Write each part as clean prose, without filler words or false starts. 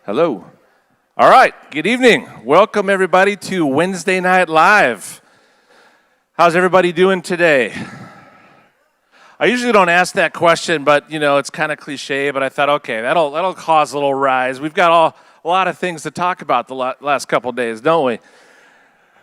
Hello. All right, good evening. Welcome everybody to Wednesday Night Live. How's everybody doing today? I usually don't ask that question, but it's kind of cliche, but I thought, okay, that'll cause a little rise. We've got a lot of things to talk about the last couple of days, don't we?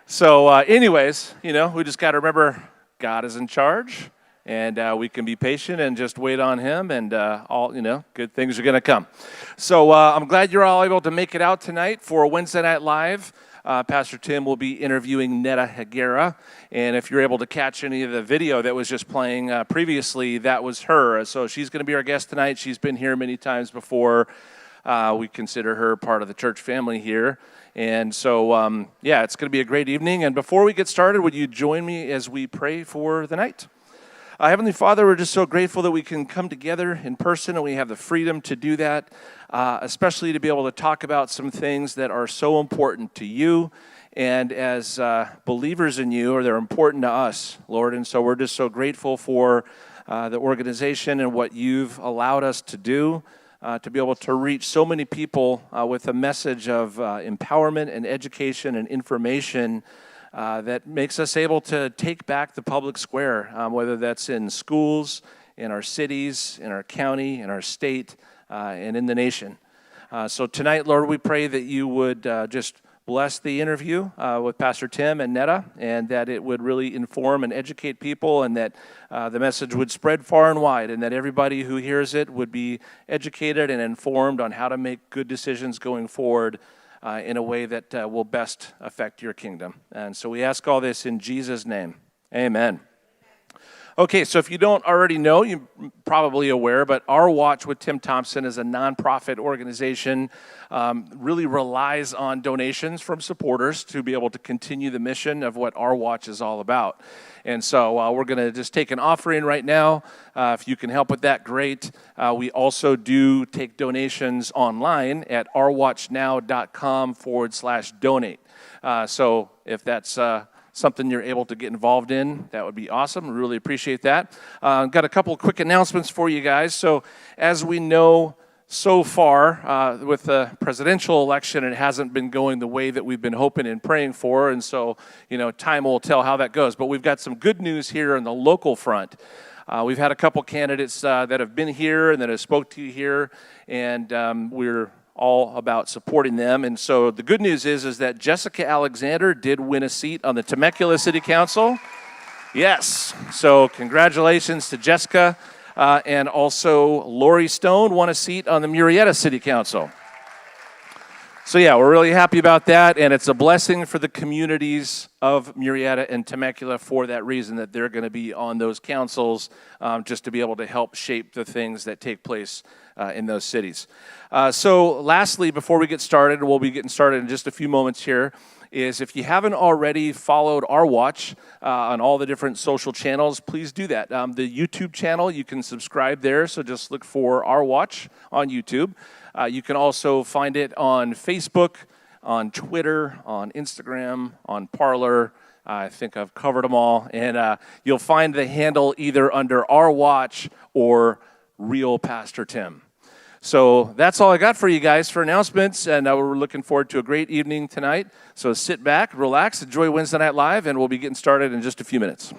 So anyways, we just got to remember God is in charge. And we can be patient and just wait on him, and all good things are going to come. So I'm glad you're all able to make it out tonight for Wednesday Night Live. Pastor Tim will be interviewing Nada Higuera, and if you're able to catch any of the video that was just playing previously, that was her. So she's going to be our guest tonight. She's been here many times before. We consider her part of the church family here. And so, it's going to be a great evening. And before we get started, would you join me as we pray for the night? Heavenly Father, we're just so grateful that we can come together in person and we have the freedom to do that, especially to be able to talk about some things that are so important to you and as believers in you, or they're important to us, Lord. And so we're just so grateful for the organization and what you've allowed us to do, to be able to reach so many people with a message of empowerment and education and information that makes us able to take back the public square, whether that's in schools, in our cities, in our county, in our state, and in the nation. So tonight, Lord, we pray that you would just bless the interview with Pastor Tim and Nada, and that it would really inform and educate people, and that the message would spread far and wide, and that everybody who hears it would be educated and informed on how to make good decisions going forward in a way that will best affect your kingdom. And so we ask all this in Jesus' name. Amen. Okay, so if you don't already know, you're probably aware, but Our Watch with Tim Thompson is a nonprofit organization, really relies on donations from supporters to be able to continue the mission of what Our Watch is all about. And so we're going to just take an offering right now. If you can help with that, great. We also do take donations online at ourwatchnow.com/donate. So if that's something you're able to get involved in, that would be awesome. We really appreciate that. Got a couple of quick announcements for you guys. So as we know so far with the presidential election, it hasn't been going the way that we've been hoping and praying for. And so, time will tell how that goes. But we've got some good news here on the local front. We've had a couple candidates that have been here and that have spoke to you here, and we're all about supporting them. And so the good news is that Jessica Alexander did win a seat on the Temecula City Council. Yes, so congratulations to Jessica. And also Lori Stone won a seat on the Murrieta City Council. So we're really happy about that, and it's a blessing for the communities of Murrieta and Temecula for that reason, that they're going to be on those councils just to be able to help shape the things that take place in those cities. So lastly, before we get started, and we'll be getting started in just a few moments here, is if you haven't already followed Our Watch on all the different social channels, please do that. The YouTube channel, you can subscribe there, so just look for Our Watch on YouTube. You can also find it on Facebook, on Twitter, on Instagram, on Parler. I think I've covered them all. And you'll find the handle either under Our Watch or Real Pastor Tim. So that's all I got for you guys for announcements, and we're looking forward to a great evening tonight. So sit back, relax, enjoy Wednesday Night Live, and we'll be getting started in just a few minutes.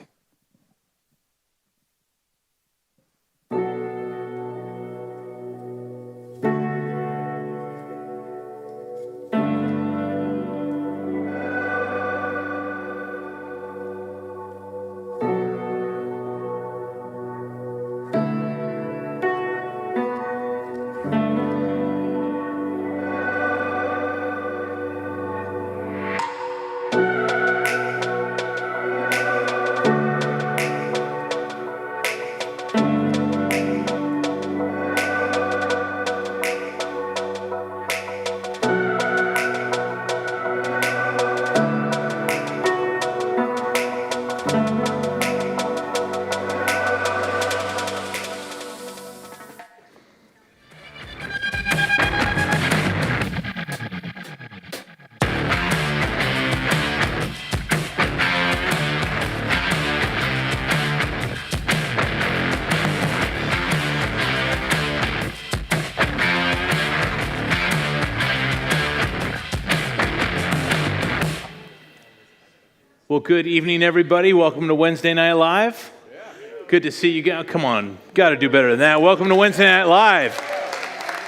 Well, good evening, everybody. Welcome to Wednesday Night Live. Good to see you guys. Come on, got to do better than that. Welcome to Wednesday Night Live.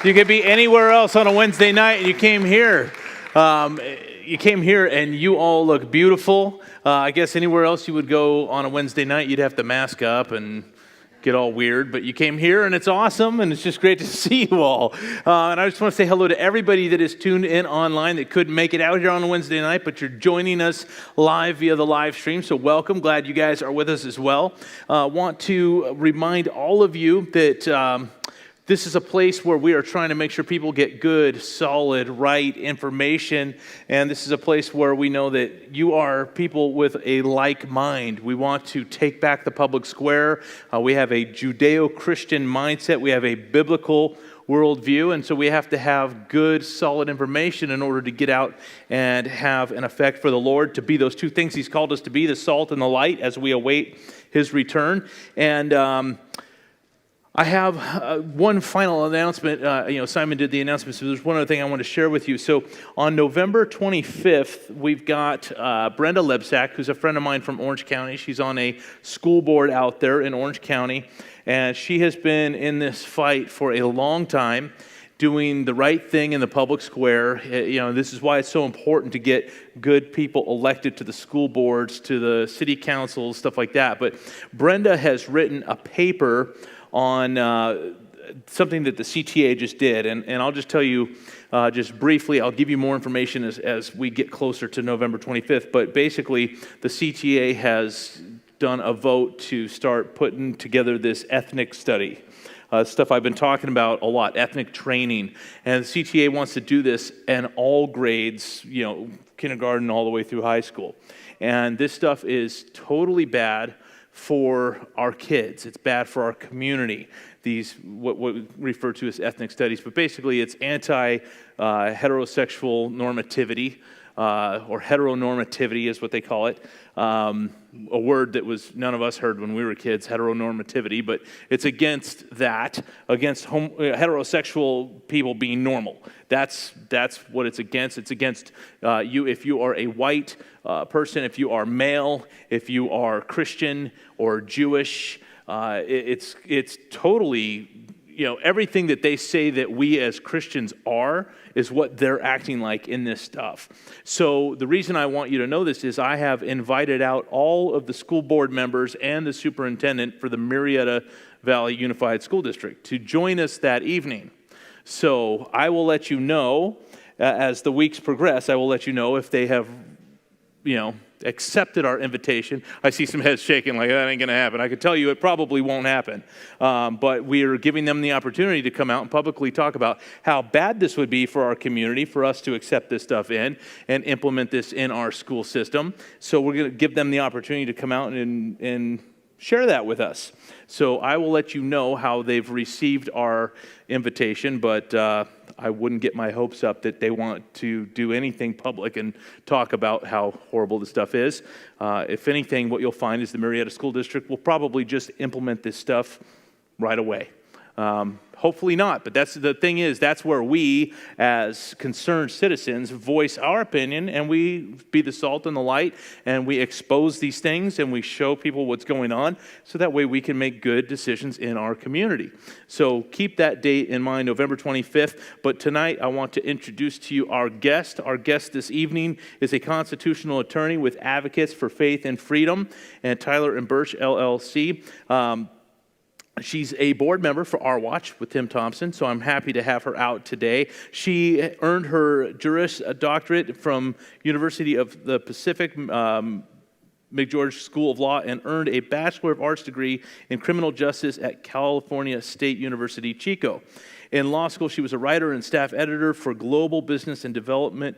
You could be anywhere else on a Wednesday night, and you came here. And you all look beautiful. I guess anywhere else you would go on a Wednesday night, you'd have to mask up and get all weird, but you came here and it's awesome and it's just great to see you all. And I just want to say hello to everybody that is tuned in online that couldn't make it out here on a Wednesday night, but you're joining us live via the live stream. So welcome. Glad you guys are with us as well. Want to remind all of you that this is a place where we are trying to make sure people get good, solid, right information. And this is a place where we know that you are people with a like mind. We want to take back the public square. We have a Judeo-Christian mindset. We have a biblical worldview. And so we have to have good, solid information in order to get out and have an effect for the Lord, to be those two things He's called us to be, the salt and the light, as we await His return. And I have one final announcement. Simon did the announcement, so there's one other thing I want to share with you. So on November 25th, we've got Brenda Lebsack, who's a friend of mine from Orange County. She's on a school board out there in Orange County, and she has been in this fight for a long time, doing the right thing in the public square. This is why it's so important to get good people elected to the school boards, to the city councils, stuff like that. But Brenda has written a paper on something that the CTA just did. And I'll just tell you just briefly, I'll give you more information as we get closer to November 25th. But basically, the CTA has done a vote to start putting together this ethnic study. Stuff I've been talking about a lot, ethnic training. And the CTA wants to do this in all grades, kindergarten all the way through high school. And this stuff is totally bad for our kids. It's bad for our community. These, what we refer to as ethnic studies, but basically it's anti-heterosexual normativity, or heteronormativity is what they call it. A word that none of us heard when we were kids, heteronormativity, but it's against that, against heterosexual people being normal. That's what it's against. It's against you if you are a white person, if you are male, if you are Christian or Jewish. It's totally, everything that they say that we as Christians are is what they're acting like in this stuff. So the reason I want you to know this is I have invited out all of the school board members and the superintendent for the Marietta Valley Unified School District to join us that evening. So I will let you know as the weeks progress. I will let you know if they have, accepted our invitation. I see some heads shaking like that ain't going to happen. I can tell you it probably won't happen. But we are giving them the opportunity to come out and publicly talk about how bad this would be for our community for us to accept this stuff in and implement this in our school system. So we're going to give them the opportunity to come out and share that with us. So I will let you know how they've received our invitation, but I wouldn't get my hopes up that they want to do anything public and talk about how horrible this stuff is. If anything, what you'll find is the Marietta School District will probably just implement this stuff right away. Hopefully not, but that's where we as concerned citizens voice our opinion, and we be the salt and the light, and we expose these things and we show people what's going on, so that way we can make good decisions in our community. So keep that date in mind, November 25th. But tonight I want to introduce to you our guest. Our guest this evening is a constitutional attorney with Advocates for Faith and Freedom and Tyler and Birch LLC. She's a board member for Our Watch with Tim Thompson, so I'm happy to have her out today. She earned her Juris Doctorate from University of the Pacific McGeorge School of Law and earned a Bachelor of Arts degree in Criminal Justice at California State University, Chico. In law school, she was a writer and staff editor for Global Business and Development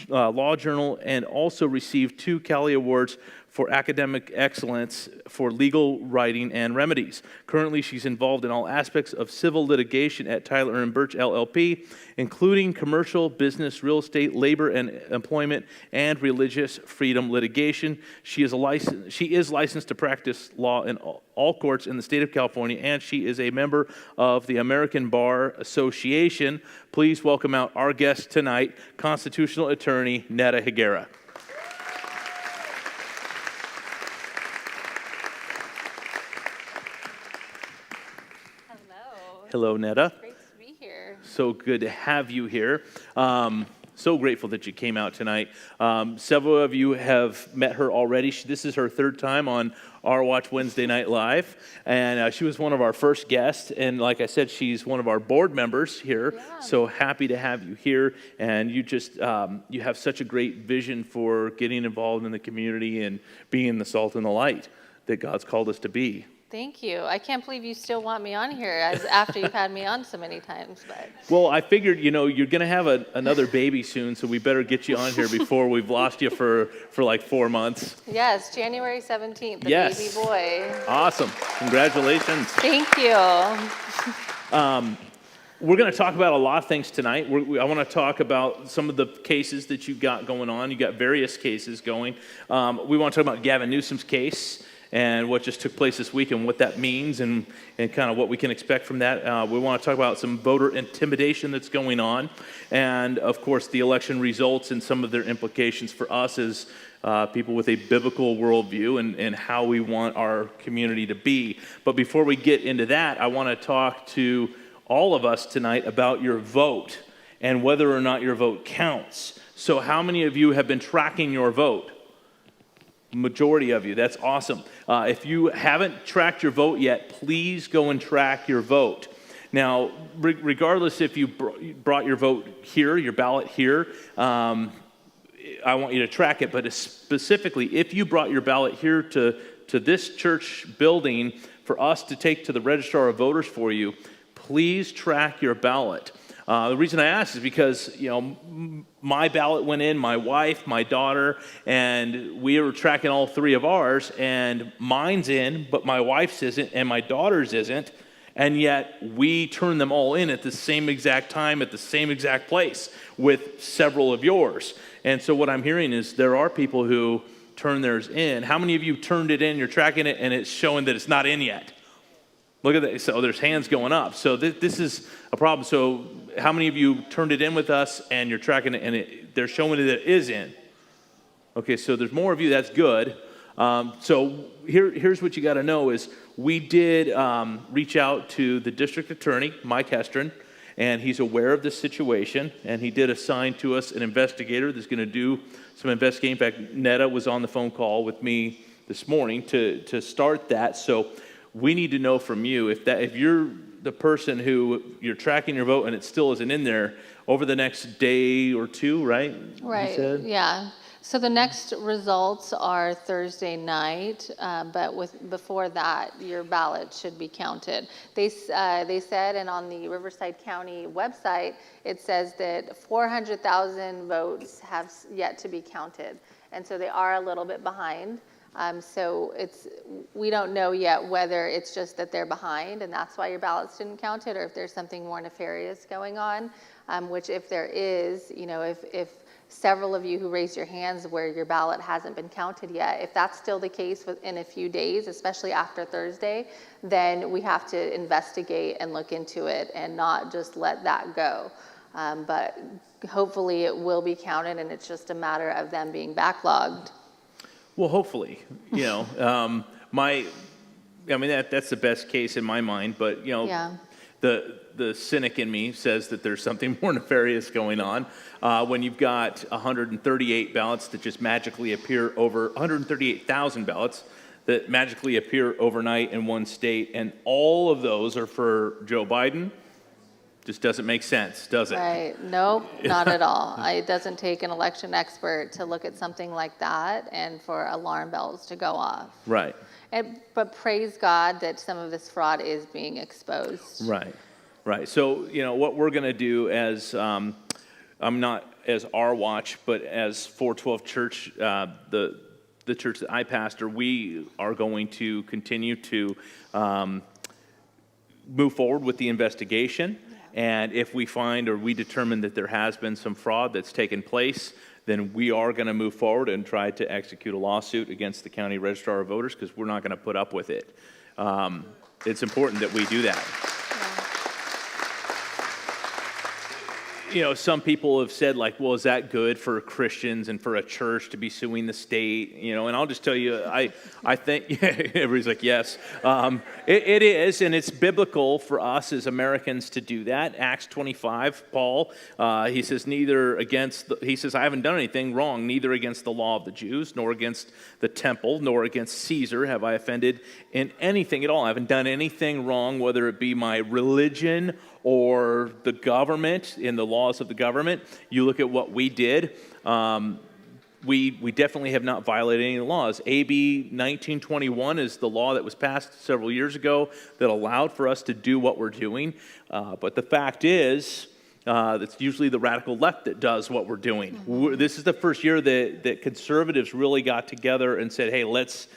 Law Journal, and also received 2 Cali Awards for academic excellence for legal writing and remedies. Currently, she's involved in all aspects of civil litigation at Tyler and Birch LLP, including commercial, business, real estate, labor and employment, and religious freedom litigation. She is licensed to practice law in all courts in the state of California, and she is a member of the American Bar Association. Please welcome out our guest tonight, constitutional attorney Nada Higuera. Hello, Nada. Great to be here. So good to have you here. So grateful that you came out tonight. Several of you have met her already. This is her third time on Our Watch Wednesday Night Live, and she was one of our first guests. And like I said, she's one of our board members here. Yeah. So happy to have you here. And you just you have such a great vision for getting involved in the community and being the salt and the light that God's called us to be. Thank you. I can't believe you still want me on here after you've had me on so many times. But Well, I figured, you're going to have another baby soon, so we better get you on here before we've lost you for like 4 months. yes, January 17th, the Yes. baby boy. Awesome. Congratulations. Thank you. We're going to talk about a lot of things tonight. I want to talk about some of the cases that you got going on. You got various cases going. We want to talk about Gavin Newsom's case and what just took place this week and what that means and kind of what we can expect from that. We want to talk about some voter intimidation that's going on and, of course, the election results and some of their implications for us as people with a biblical worldview and how we want our community to be. But before we get into that, I want to talk to all of us tonight about your vote and whether or not your vote counts. So how many of you have been tracking your vote? Majority of you. That's awesome. If you haven't tracked your vote yet, please go and track your vote. Now, regardless if you brought your vote here, your ballot here, I want you to track it. But specifically, if you brought your ballot here to this church building for us to take to the registrar of voters for you, please track your ballot. The reason I ask is because, my ballot went in, my wife, my daughter, and we were tracking all three of ours, and mine's in, but my wife's isn't, and my daughter's isn't, and yet we turned them all in at the same exact time, at the same exact place, with several of yours. And so what I'm hearing is there are people who turn theirs in. How many of you turned it in, you're tracking it, and it's showing that it's not in yet? Look at that. So there's hands going up. So this is a problem. So how many of you turned it in with us and you're tracking it and they're showing that it is in? Okay, so there's more of you. That's good. So here's what you got to know is we did reach out to the district attorney, Mike Hestron, and he's aware of this situation, and he did assign to us an investigator that's going to do some investigating. In fact, Netta was on the phone call with me this morning to start that. So we need to know from you if you're the person who you're tracking your vote and it still isn't in there over the next day or two, right? Right. You said? Yeah. So the next results are Thursday night, but before that, your ballot should be counted. They said, and on the Riverside County website, it says that 400,000 votes have yet to be counted, and so they are a little bit behind. So we don't know yet whether it's just that they're behind and that's why your ballots didn't count it, or if there's something more nefarious going on, which if there is, if several of you who raised your hands where your ballot hasn't been counted yet, if that's still the case within a few days, especially after Thursday, then we have to investigate and look into it and not just let that go. But hopefully it will be counted and it's just a matter of them being backlogged. Well, hopefully, that's the best case in my mind, but, Yeah. the cynic in me says that there's something more nefarious going on when you've got 138 ballots that just magically appear 138,000 ballots that magically appear overnight in one state, and all of those are for Joe Biden. Just doesn't make sense, does it? Right. Nope, not at all. It doesn't take an election expert to look at something like that and for alarm bells to go off. Right. But praise God that some of this fraud is being exposed. Right. So, what we're going to do as, I'm not as our watch, but as 412 Church, the church that I pastor, we are going to continue to move forward with the investigation. And if we find or we determine that there has been some fraud that's taken place, then we are going to move forward and try to execute a lawsuit against the county registrar of voters because we're not going to put up with it. It's important that we do that. some people have said, like, well, is that good for Christians and for a church to be suing the state? And I'll just tell you, I think, everybody's like, yes. It is, and it's biblical for us as Americans to do that. Acts 25, Paul, he says, I haven't done anything wrong, neither against the law of the Jews, nor against the temple, nor against Caesar have I offended in anything at all. I haven't done anything wrong, whether it be my religion or the government, in the laws of the government. You look at what we did. We definitely have not violated any laws. AB 1921 is the law that was passed several years ago that allowed for us to do what we're doing. But the fact is, it's usually the radical left that does what we're doing. Mm-hmm. This is the first year that conservatives really got together and said, hey, let's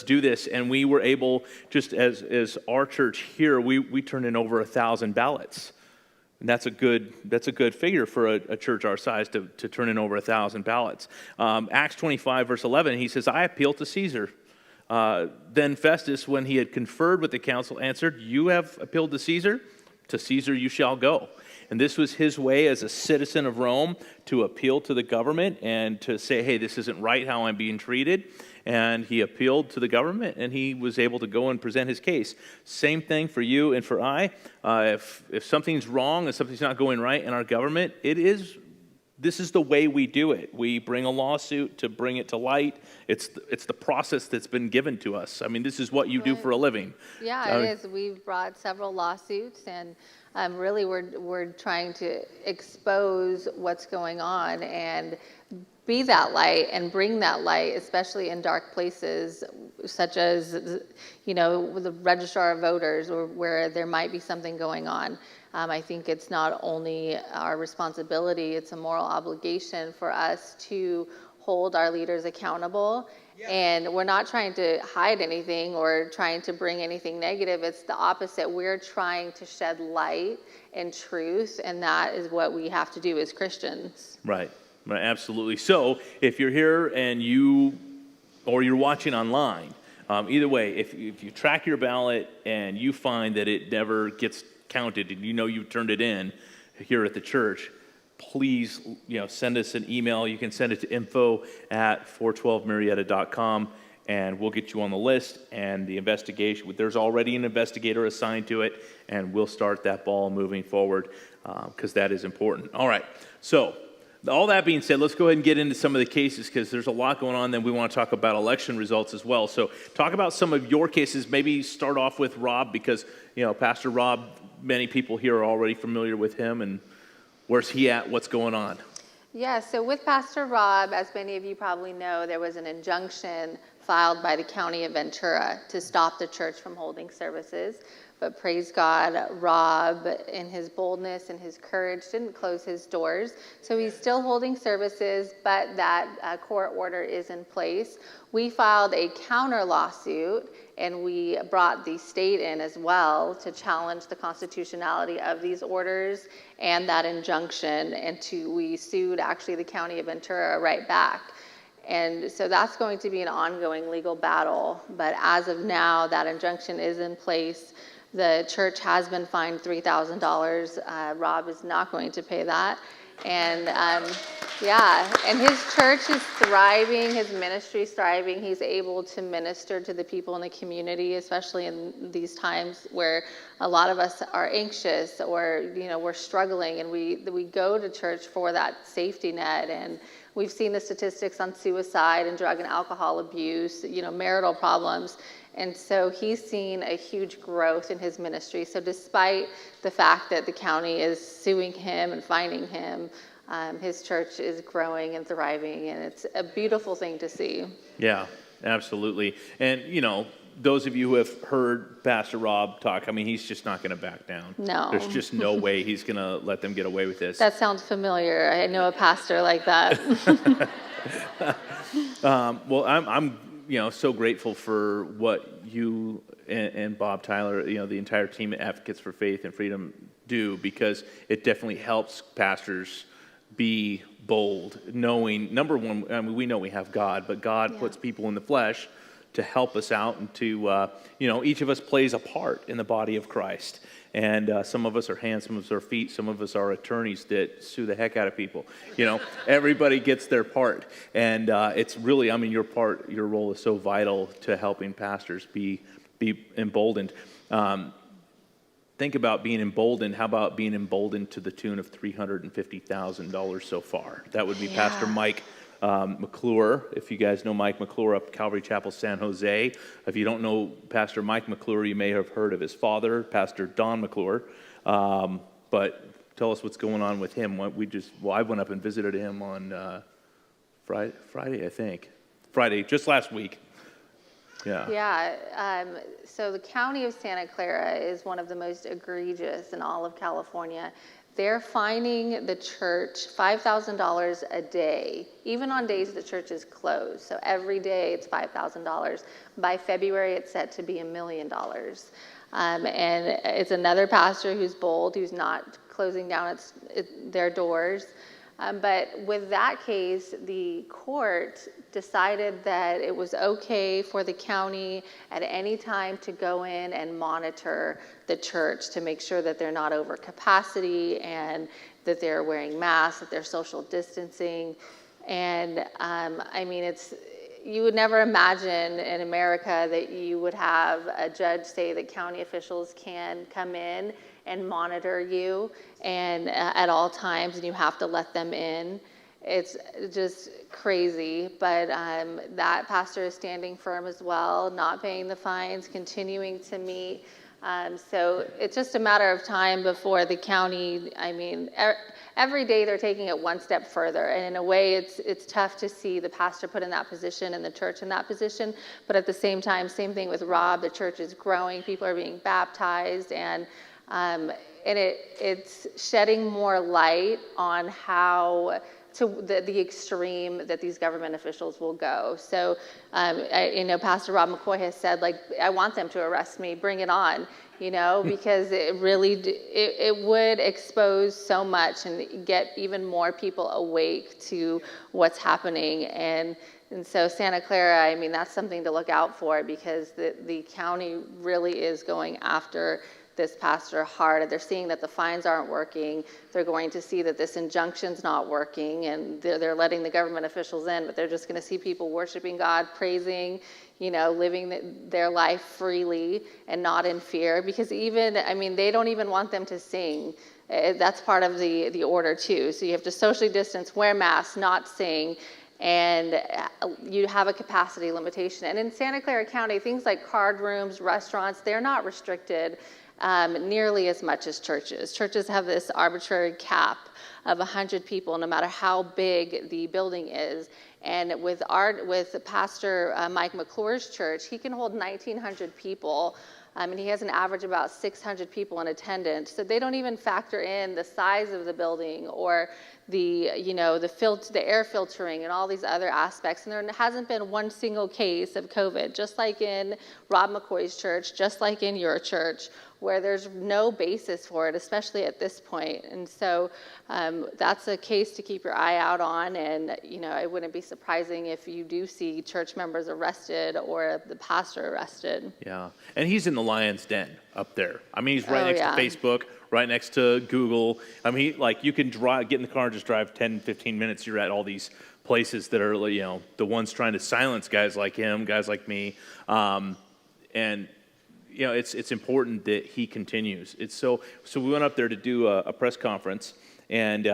do this. And we were able, just as our church here, we turned in over 1,000 ballots. And that's a good figure for a church our size to turn in over 1,000 ballots. Acts 25, verse 11, he says, I appeal to Caesar. Then Festus, when he had conferred with the council, answered, you have appealed to Caesar you shall go. And this was his way as a citizen of Rome to appeal to the government and to say, hey, this isn't right how I'm being treated. And he appealed to the government, and he was able to go and present his case. Same thing for you and for I. If something's wrong and something's not going right in our government, this is the way we do it. We bring a lawsuit to bring it to light. It's the process that's been given to us. I mean, this is what you do for a living. Yeah, it is. We've brought several lawsuits, and really we're trying to expose what's going on and be that light and bring that light, especially in dark places, such as, the registrar of voters, or where there might be something going on. I think it's not only our responsibility, it's a moral obligation for us to hold our leaders accountable. Yeah. And we're not trying to hide anything or trying to bring anything negative. It's the opposite. We're trying to shed light and truth, and that is what we have to do as Christians. Right, absolutely. So if you're here and you're watching online, either way, if you track your ballot and you find that it never gets counted and you turned it in here at the church, please send us an email. You can send it to info@412marietta.com, and we'll get you on the list. And the investigation, there's already an investigator assigned to it, and we'll start that ball moving forward because that is important. All right, so all that being said, let's go ahead and get into some of the cases because there's a lot going on. Then we want to talk about election results as well. So talk about some of your cases. Maybe start off with Rob because, Pastor Rob, many people here are already familiar with him. And where's he at? What's going on? Yeah, so with Pastor Rob, as many of you probably know, there was an injunction filed by the County of Ventura to stop the church from holding services. But praise God, Rob, in his boldness and his courage, didn't close his doors. So he's still holding services, but that court order is in place. We filed a counter lawsuit, and we brought the state in as well to challenge the constitutionality of these orders and that injunction. And we sued actually the County of Ventura right back. And so that's going to be an ongoing legal battle. But as of now, that injunction is in place. The church has been fined $3,000. Rob is not going to pay that. And and his church is thriving, his ministry is thriving. He's able to minister to the people in the community, especially in these times where a lot of us are anxious or, we're struggling, and we go to church for that safety net. And we've seen the statistics on suicide and drug and alcohol abuse, marital problems. And so he's seen a huge growth in his ministry. So despite the fact that the county is suing him and fining him, his church is growing and thriving, and it's a beautiful thing to see. Yeah, absolutely. And, those of you who have heard Pastor Rob talk, he's just not going to back down. No. There's just no way he's going to let them get away with this. That sounds familiar. I know a pastor like that. Well, I'm so grateful for what you and Bob Tyler, the entire team at Advocates for Faith and Freedom do, because it definitely helps pastors be bold, knowing, number one, we know we have God, but God puts people in the flesh help us out and to, each of us plays a part in the body of Christ. And some of us are hands, some of us are feet, some of us are attorneys that sue the heck out of people. Everybody gets their part. And it's really, your role is so vital to helping pastors be emboldened. Think about being emboldened. How about being emboldened to the tune of $350,000 so far? That would be Pastor Mike McClure. If you guys know Mike McClure up Calvary Chapel, San Jose. If you don't know Pastor Mike McClure, you may have heard of his father, Pastor Don McClure. But tell us what's going on with him. I went up and visited him on Friday, I think. Friday, just last week. Yeah. So the county of Santa Clara is one of the most egregious in all of California. They're fining the church $5,000 a day, even on days the church is closed. So every day it's $5,000. By February, it's set to be $1 million. And it's another pastor who's bold, who's not closing down their doors. But with that case, the court decided that it was okay for the county at any time to go in and monitor the church to make sure that they're not over capacity and that they're wearing masks, that they're social distancing. And you would never imagine in America that you would have a judge say that county officials can come in and monitor you and at all times, and you have to let them in. It's just crazy, but that pastor is standing firm as well, not paying the fines, continuing to meet. So it's just a matter of time before the county, every day they're taking it one step further. And in a way, it's tough to see the pastor put in that position and the church in that position. But at the same time, same thing with Rob, the church is growing, people are being baptized, and it's shedding more light on how to the extreme that these government officials will go. So, Pastor Rob McCoy has said, I want them to arrest me, bring it on, because it really, it would expose so much and get even more people awake to what's happening. And so Santa Clara, that's something to look out for, because the county really is going after this pastor hard. They're seeing that the fines aren't working. They're going to see that this injunction's not working, and they're letting the government officials in, but they're just going to see people worshiping God, praising, living their life freely and not in fear. Because they don't even want them to sing. That's part of the order too. So you have to socially distance, wear masks, not sing, and you have a capacity limitation. And in Santa Clara County, things like card rooms, restaurants, they're not restricted nearly as much as churches. Churches have this arbitrary cap of 100 people, no matter how big the building is. And with Pastor Mike McClure's church, he can hold 1,900 people, and he has an average about 600 people in attendance. So they don't even factor in the size of the building or the air filtering and all these other aspects. And there hasn't been one single case of COVID, just like in Rob McCoy's church, just like in your church, where there's no basis for it, especially at this point. And so that's a case to keep your eye out on. And, it wouldn't be surprising if you do see church members arrested or the pastor arrested. Yeah. And he's in the lion's den up there. He's right next to Facebook, right next to Google. You can get in the car and just drive 10, 15 minutes. You're at all these places that are, the ones trying to silence guys like him, guys like me. It's important that he continues. So we went up there to do a press conference, and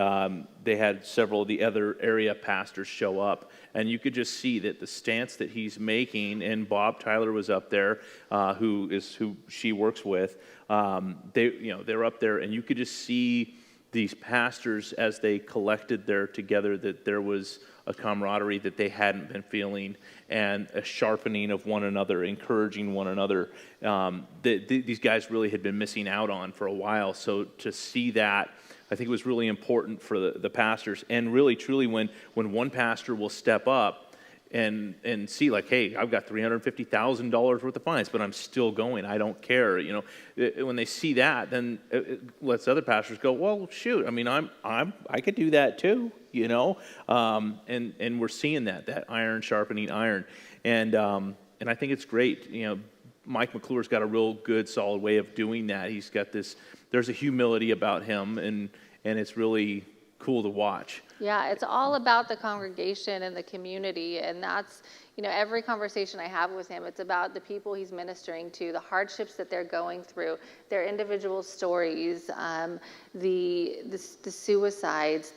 they had several of the other area pastors show up, and you could just see that the stance that he's making. And Bob Tyler was up there, who she works with. They're up there, and you could just see these pastors as they collected there together, that there was a camaraderie that they hadn't been feeling, and a sharpening of one another, encouraging one another. These guys really had been missing out on for a while. So to see that, I think it was really important for the pastors. And really, truly, when one pastor will step up and see, hey, I've got $350,000 worth of fines, but I'm still going. I don't care. When they see that, then it lets other pastors go, well, shoot. I could do that too. And we're seeing that iron sharpening iron. And I think it's great. Mike McClure's got a real good, solid way of doing that. He's got there's a humility about him, and it's really cool to watch. Yeah, it's all about the congregation and the community, and that's, every conversation I have with him, it's about the people he's ministering to, the hardships that they're going through, their individual stories, the suicides,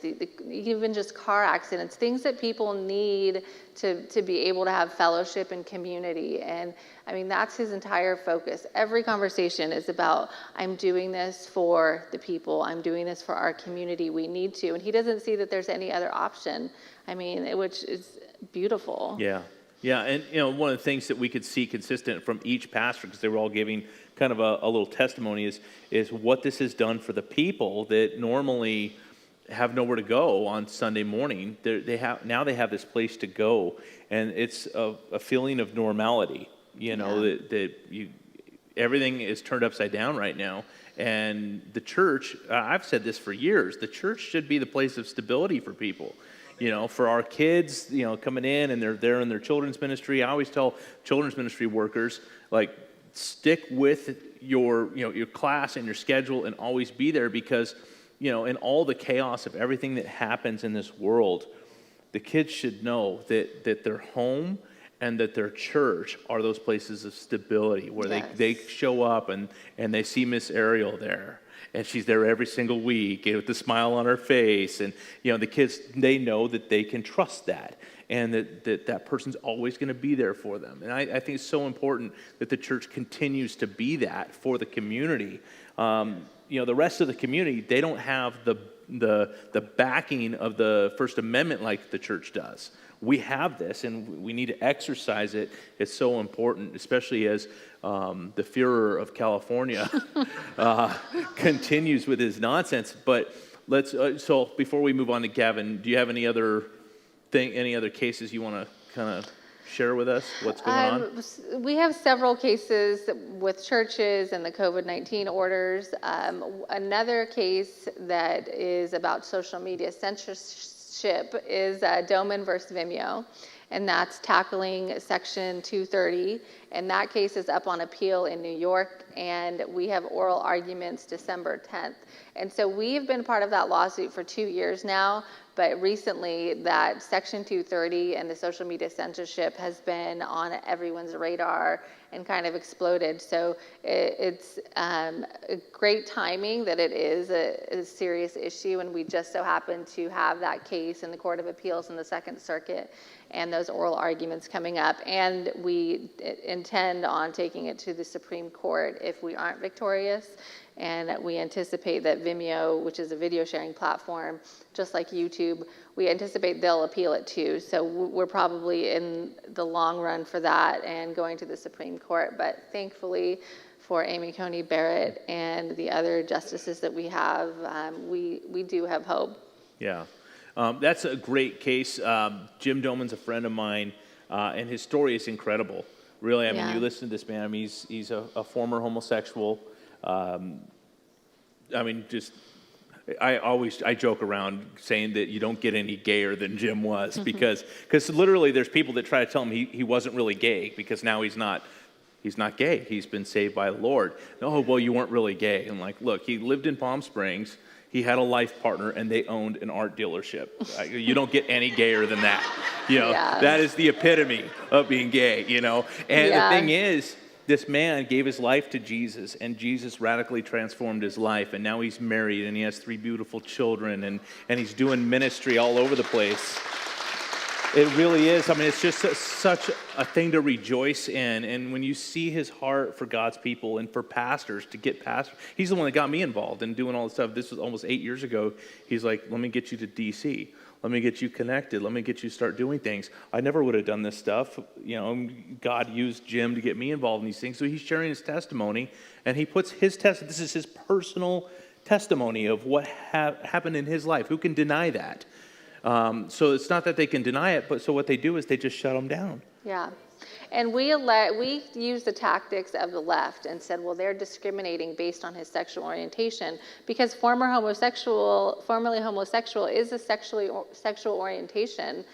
even just car accidents, things that people need to be able to have fellowship and community. And I mean, that's his entire focus. Every conversation is about, I'm doing this for the people. I'm doing this for our community. We need to. And he doesn't see that there's any other option. I mean, which is beautiful. Yeah. Yeah. And, one of the things that we could see consistent from each pastor, because they were all giving kind of a little testimony, is what this has done for the people that normally have nowhere to go on Sunday morning. They have this place to go, and it's a feeling of normality. Everything is turned upside down right now, and the church. I've said this for years. The church should be the place of stability for people. For our kids, coming in and they're there in their children's ministry. I always tell children's ministry workers, stick with your class and your schedule and always be there, because in all the chaos of everything that happens in this world, the kids should know that their home and that their church are those places of stability where they show up and they see Miss Ariel there. And she's there every single week with the smile on her face. And, the kids, they know that they can trust that. And that person's always going to be there for them. And I think it's so important that the church continues to be that for the community. The rest of the community, they don't have the backing of the First Amendment like the church does. We have this, and we need to exercise it. It's so important, especially as the Führer of California continues with his nonsense. But so before we move on to Gavin, do you have any other cases you want to kind of share with us? What's going on? We have several cases with churches and the COVID-19 orders. Another case that is about social media censorship is Doman versus Vimeo, and that's tackling Section 230. And that case is up on appeal in New York, and we have oral arguments December 10th. And so we've been part of that lawsuit for 2 years now, but recently that Section 230 and the social media censorship has been on everyone's radar and kind of exploded. So it's great timing that it is a serious issue, and we just so happen to have that case in the Court of Appeals in the Second Circuit and those oral arguments coming up. And we intend on taking it to the Supreme Court if we aren't victorious. And we anticipate that Vimeo, which is a video sharing platform, just like YouTube, we anticipate they'll appeal it too. So we're probably in the long run for that and going to the Supreme Court. But thankfully for Amy Coney Barrett and the other justices that we have, we do have hope. Yeah. That's a great case. Jim Doman's a friend of mine, and his story is incredible. Really, I mean, you listen to this man. I mean, he's a former homosexual. I joke around saying that you don't get any gayer than Jim was, because literally there's people that try to tell him he wasn't really gay, because now he's not gay. He's been saved by the Lord. No, well, you weren't really gay. And look, he lived in Palm Springs. He had a life partner, and they owned an art dealership. You don't get any gayer than that. That is the epitome of being gay, And the thing is, this man gave his life to Jesus, and Jesus radically transformed his life. And now he's married, and he has 3 beautiful children, and he's doing ministry all over the place. It really is. I mean, it's just such a thing to rejoice in. And when you see his heart for God's people and for pastors, to get pastors, he's the one that got me involved in doing all this stuff. This was almost 8 years ago. He's like, let me get you to D.C. Let me get you connected. Let me get you to start doing things. I never would have done this stuff. God used Jim to get me involved in these things. So he's sharing his testimony, and he puts his this is his personal testimony of what happened in his life. Who can deny that? So it's not that they can deny it, but so what they do is they just shut them down. Yeah. And we used the tactics of the left and said, well, they're discriminating based on his sexual orientation, because formerly homosexual is a sexual orientation.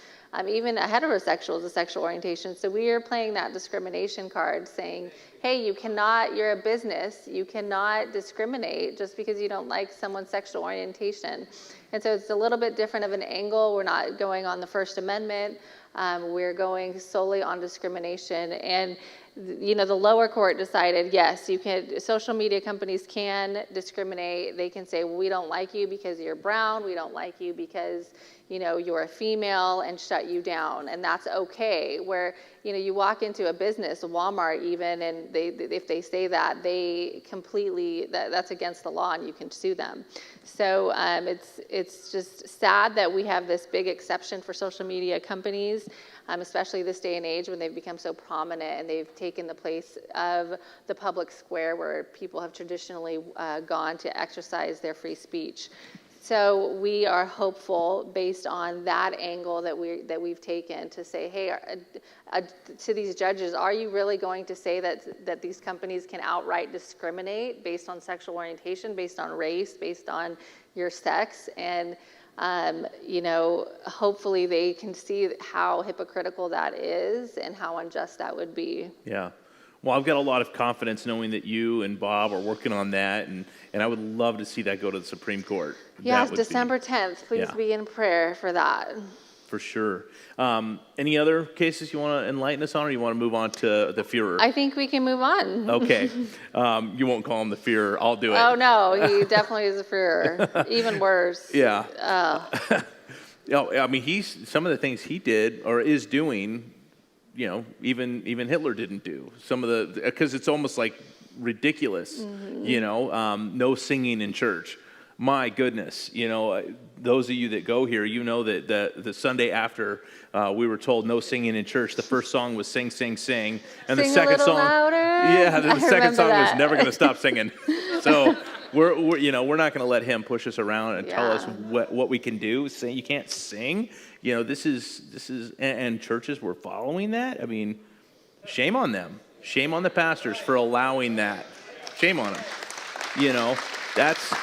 Even a heterosexual is a sexual orientation. So we are playing that discrimination card saying, hey, you're a business, you cannot discriminate just because you don't like someone's sexual orientation. And so it's a little bit different of an angle. We're not going on the First Amendment. We're going solely on discrimination. And the lower court decided, yes, social media companies can discriminate. They can say, well, we don't like you because you're brown. We don't like you because, you're a female, and shut you down. And that's okay. Where, you walk into a business, Walmart even, and if they say that, that's against the law and you can sue them. So it's just sad that we have this big exception for social media companies, especially this day and age when they've become so prominent and they've taken the place of the public square where people have traditionally gone to exercise their free speech. So we are hopeful, based on that angle that we've taken, to say, hey, to these judges, are you really going to say that these companies can outright discriminate based on sexual orientation, based on race, based on your sex? And hopefully they can see how hypocritical that is and how unjust that would be. Yeah. Well, I've got a lot of confidence knowing that you and Bob are working on that, and I would love to see that go to the Supreme Court. Yes, December 10th. Please be in prayer for that. For sure. Any other cases you want to enlighten us on, or you want to move on to the Führer? I think we can move on. Okay. You won't call him the Führer. I'll do it. Oh, no. He definitely is a Führer. Even worse. Yeah. Oh. I mean, some of the things he did or is doing, even Hitler didn't do. Because it's almost like ridiculous, no singing in church. My goodness, those of you that go here, that the Sunday after we were told no singing in church, the first song was Sing, Sing, Sing. And the second song, the second song was Never Gonna Stop Singing. So we're not going to let him push us around and tell us what we can do. Say you can't sing. This is, and churches were following that. I mean, shame on them. Shame on the pastors for allowing that. Shame on them. That's,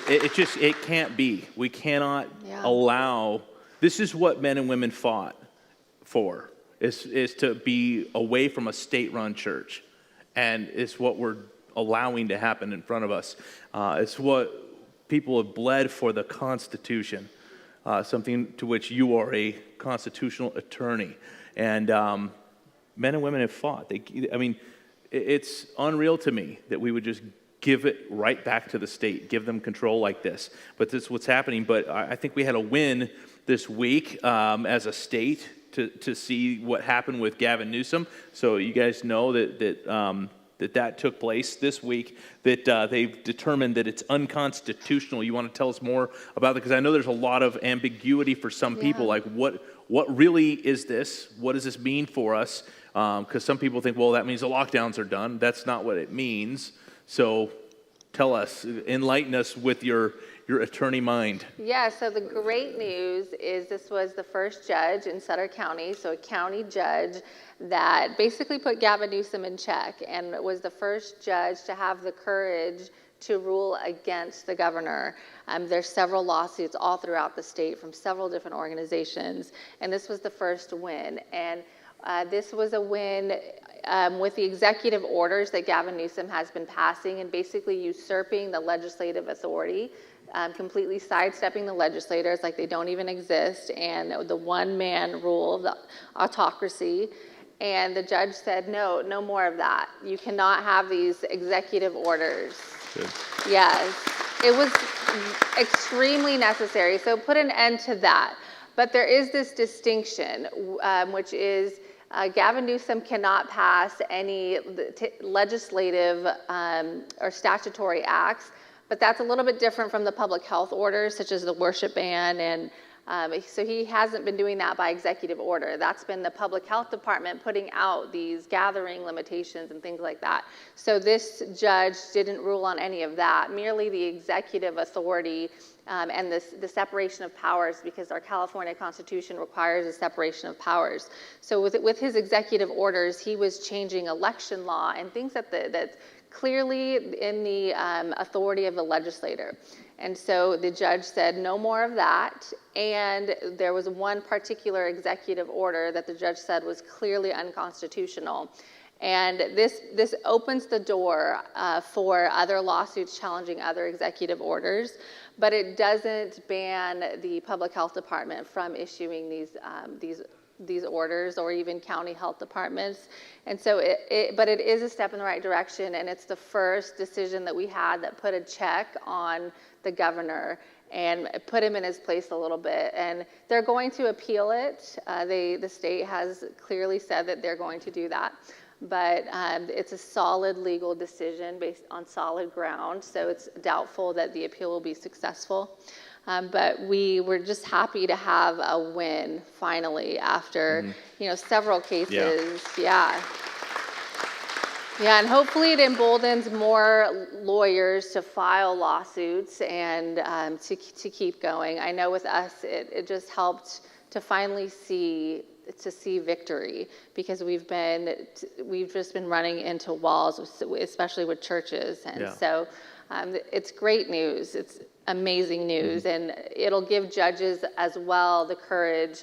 it can't be. We cannot allow, this is what men and women fought for, is to be away from a state-run church. And it's what we're allowing to happen in front of us. It's what people have bled for, the Constitution, something to which you are a constitutional attorney. And men and women have fought. It's unreal to me that we would just give it right back to the state, give them control like this. But this is what's happening. But I think we had a win this week as a state to see what happened with Gavin Newsom. So you guys know that took place this week, that they've determined that it's unconstitutional. You want to tell us more about that? Because I know there's a lot of ambiguity for some people, like what really is this? What does this mean for us? Because some people think, well, that means the lockdowns are done. That's not what it means. So tell us, enlighten us with your attorney mind. Yeah, so the great news is this was the first judge in Sutter County, so a county judge that basically put Gavin Newsom in check and was the first judge to have the courage to rule against the governor. There's several lawsuits all throughout the state from several different organizations, and this was the first win. And this was a win with the executive orders that Gavin Newsom has been passing and basically usurping the legislative authority, completely sidestepping the legislators like they don't even exist, and the one-man rule, the autocracy. And the judge said, no more of that. You cannot have these executive orders. Good. Yes, it was extremely necessary. So put an end to that. But there is this distinction, which is Gavin Newsom cannot pass any legislative or statutory acts, but that's a little bit different from the public health orders, such as the worship ban, and so he hasn't been doing that by executive order. That's been the public health department putting out these gathering limitations and things like that. So this judge didn't rule on any of that, merely the executive authority and the separation of powers, because our California Constitution requires a separation of powers. So with his executive orders, he was changing election law and things that's clearly in the authority of the legislator. And so the judge said no more of that. And there was one particular executive order that the judge said was clearly unconstitutional. And this opens the door for other lawsuits challenging other executive orders, but it doesn't ban the public health department from issuing these orders, or even county health departments. And so but it is a step in the right direction, and it's the first decision that we had that put a check on the governor and put him in his place a little bit. And they're going to appeal it. The state has clearly said that they're going to do that. But it's a solid legal decision based on solid ground, so it's doubtful that the appeal will be successful. But we were just happy to have a win finally after several cases. Yeah, and hopefully it emboldens more lawyers to file lawsuits and to keep going. I know with us, it just helped to finally see victory, because we've just been running into walls, especially with churches. And so it's great news. It's amazing news. And it'll give judges as well the courage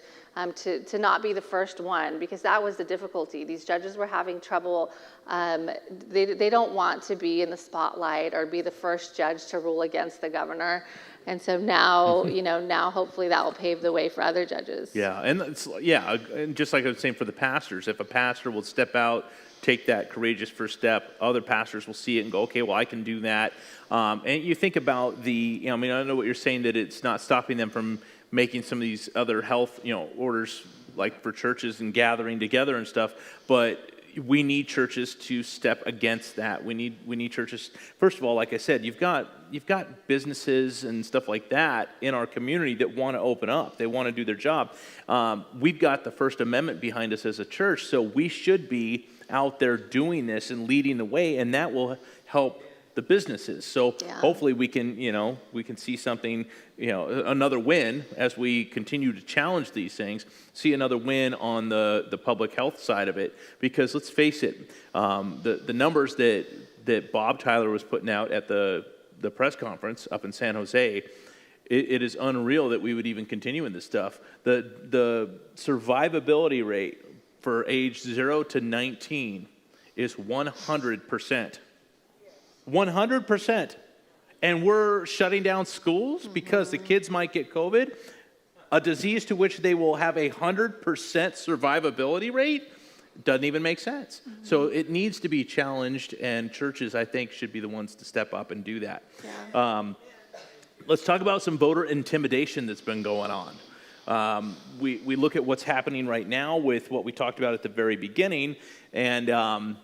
to not be the first one, because that was the difficulty. These judges were having trouble. They don't want to be in the spotlight or be the first judge to rule against the governor. And so now, now hopefully that will pave the way for other judges. Yeah, and just like I was saying for the pastors, if a pastor will step out, take that courageous first step, other pastors will see it and go, okay, well, I can do that. And you think about I know what you're saying, that it's not stopping them from making some of these other health, orders, like for churches and gathering together and stuff, but we need churches to step against that. We need churches. First of all, like I said, you've got businesses and stuff like that in our community that want to open up. They want to do their job. We've got the First Amendment behind us as a church, so we should be out there doing this and leading the way, and that will help the businesses. So hopefully we can see something, another win as we continue to challenge these things, see another win on the public health side of it. Because let's face it, the numbers that Bob Tyler was putting out at the press conference up in San Jose, it is unreal that we would even continue in this stuff. The survivability rate for age 0 to 19 is 100%. 100%. And we're shutting down schools because the kids might get COVID, a disease to which they will have 100% survivability rate. Doesn't even make sense. So it needs to be challenged, and churches, I think, should be the ones to step up and do that. Let's talk about some voter intimidation that's been going on. We look at what's happening right now with what we talked about at the very beginning, and I'm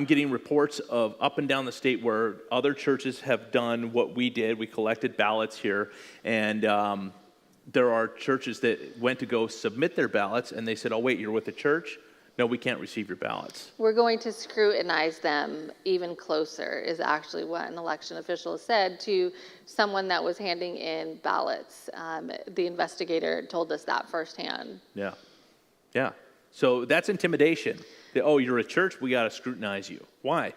getting reports of up and down the state where other churches have done what we did. We collected ballots here, and there are churches that went to go submit their ballots, and they said, oh, wait, you're with the church? No, we can't receive your ballots. We're going to scrutinize them even closer, is actually what an election official said to someone that was handing in ballots. The investigator told us that firsthand. Yeah. So that's intimidation. Oh, you're a church, we got to scrutinize you. Why?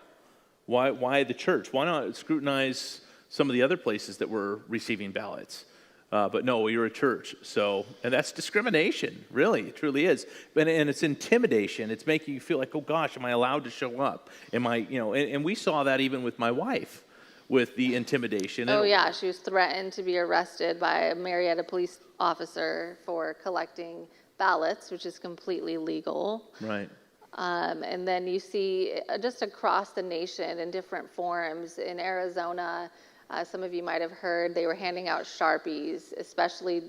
Why the church? Why not scrutinize some of the other places that were receiving ballots? But no, you're a church. And that's discrimination, really, it truly is. And it's intimidation. It's making you feel like, oh gosh, am I allowed to show up? Am I, and we saw that even with my wife, with the intimidation. Oh yeah, she was threatened to be arrested by a Marietta police officer for collecting ballots, which is completely legal. Right. And then you see just across the nation in different forums. In Arizona, some of you might have heard they were handing out Sharpies, especially.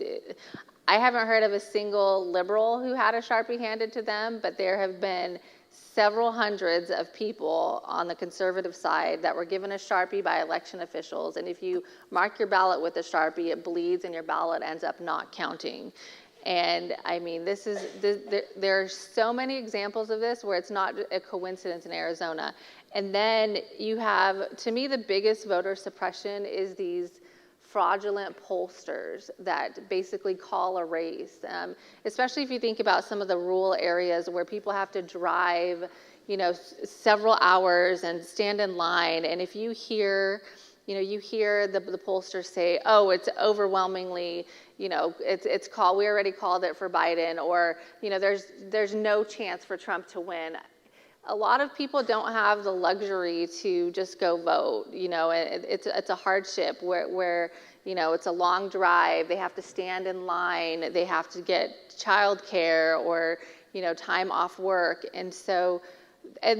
I haven't heard of a single liberal who had a Sharpie handed to them, but there have been several hundreds of people on the conservative side that were given a Sharpie by election officials. And if you mark your ballot with a Sharpie, it bleeds and your ballot ends up not counting. And I mean, there are so many examples of this where it's not a coincidence in Arizona. And then you have, to me, the biggest voter suppression is these fraudulent pollsters that basically call a race, especially if you think about some of the rural areas where people have to drive, several hours and stand in line. And if you hear you hear the pollsters say, oh, it's overwhelmingly, it's called, we already called it for Biden, or, there's no chance for Trump to win. A lot of people don't have the luxury to just go vote. It's a hardship where it's a long drive. They have to stand in line. They have to get childcare or, time off work. And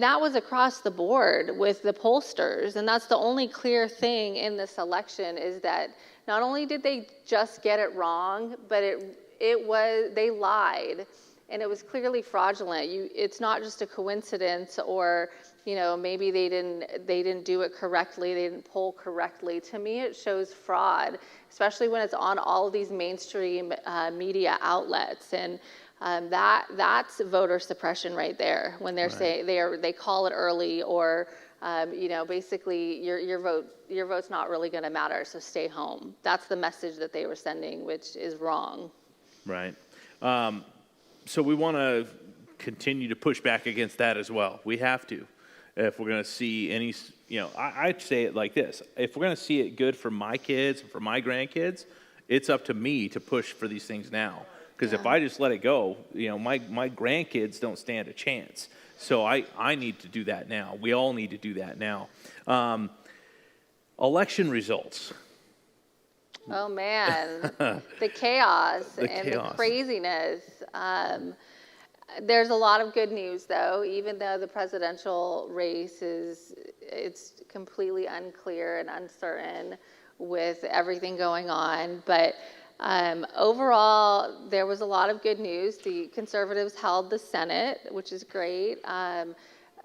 that was across the board with the pollsters. And that's the only clear thing in this election, is that not only did they just get it wrong, but they lied. And it was clearly fraudulent. It's not just a coincidence, or maybe they didn't do it correctly, they didn't poll correctly. To me, it shows fraud, especially when it's on all of these mainstream media outlets. And that's voter suppression right there. When they're saying they call it early, or basically your vote's not really going to matter, so stay home. That's the message that they were sending, which is wrong. Right. So we want to continue to push back against that as well. We have to, if we're going to see any, I'd say it like this. If we're going to see it good for my kids, for my grandkids, it's up to me to push for these things now. Because if I just let it go, my grandkids don't stand a chance. So I need to do that now. We all need to do that now. Election results. Oh man, the chaos the craziness. There's a lot of good news, though, even though the presidential race it's completely unclear and uncertain with everything going on. But overall, there was a lot of good news. The conservatives held the Senate, which is great.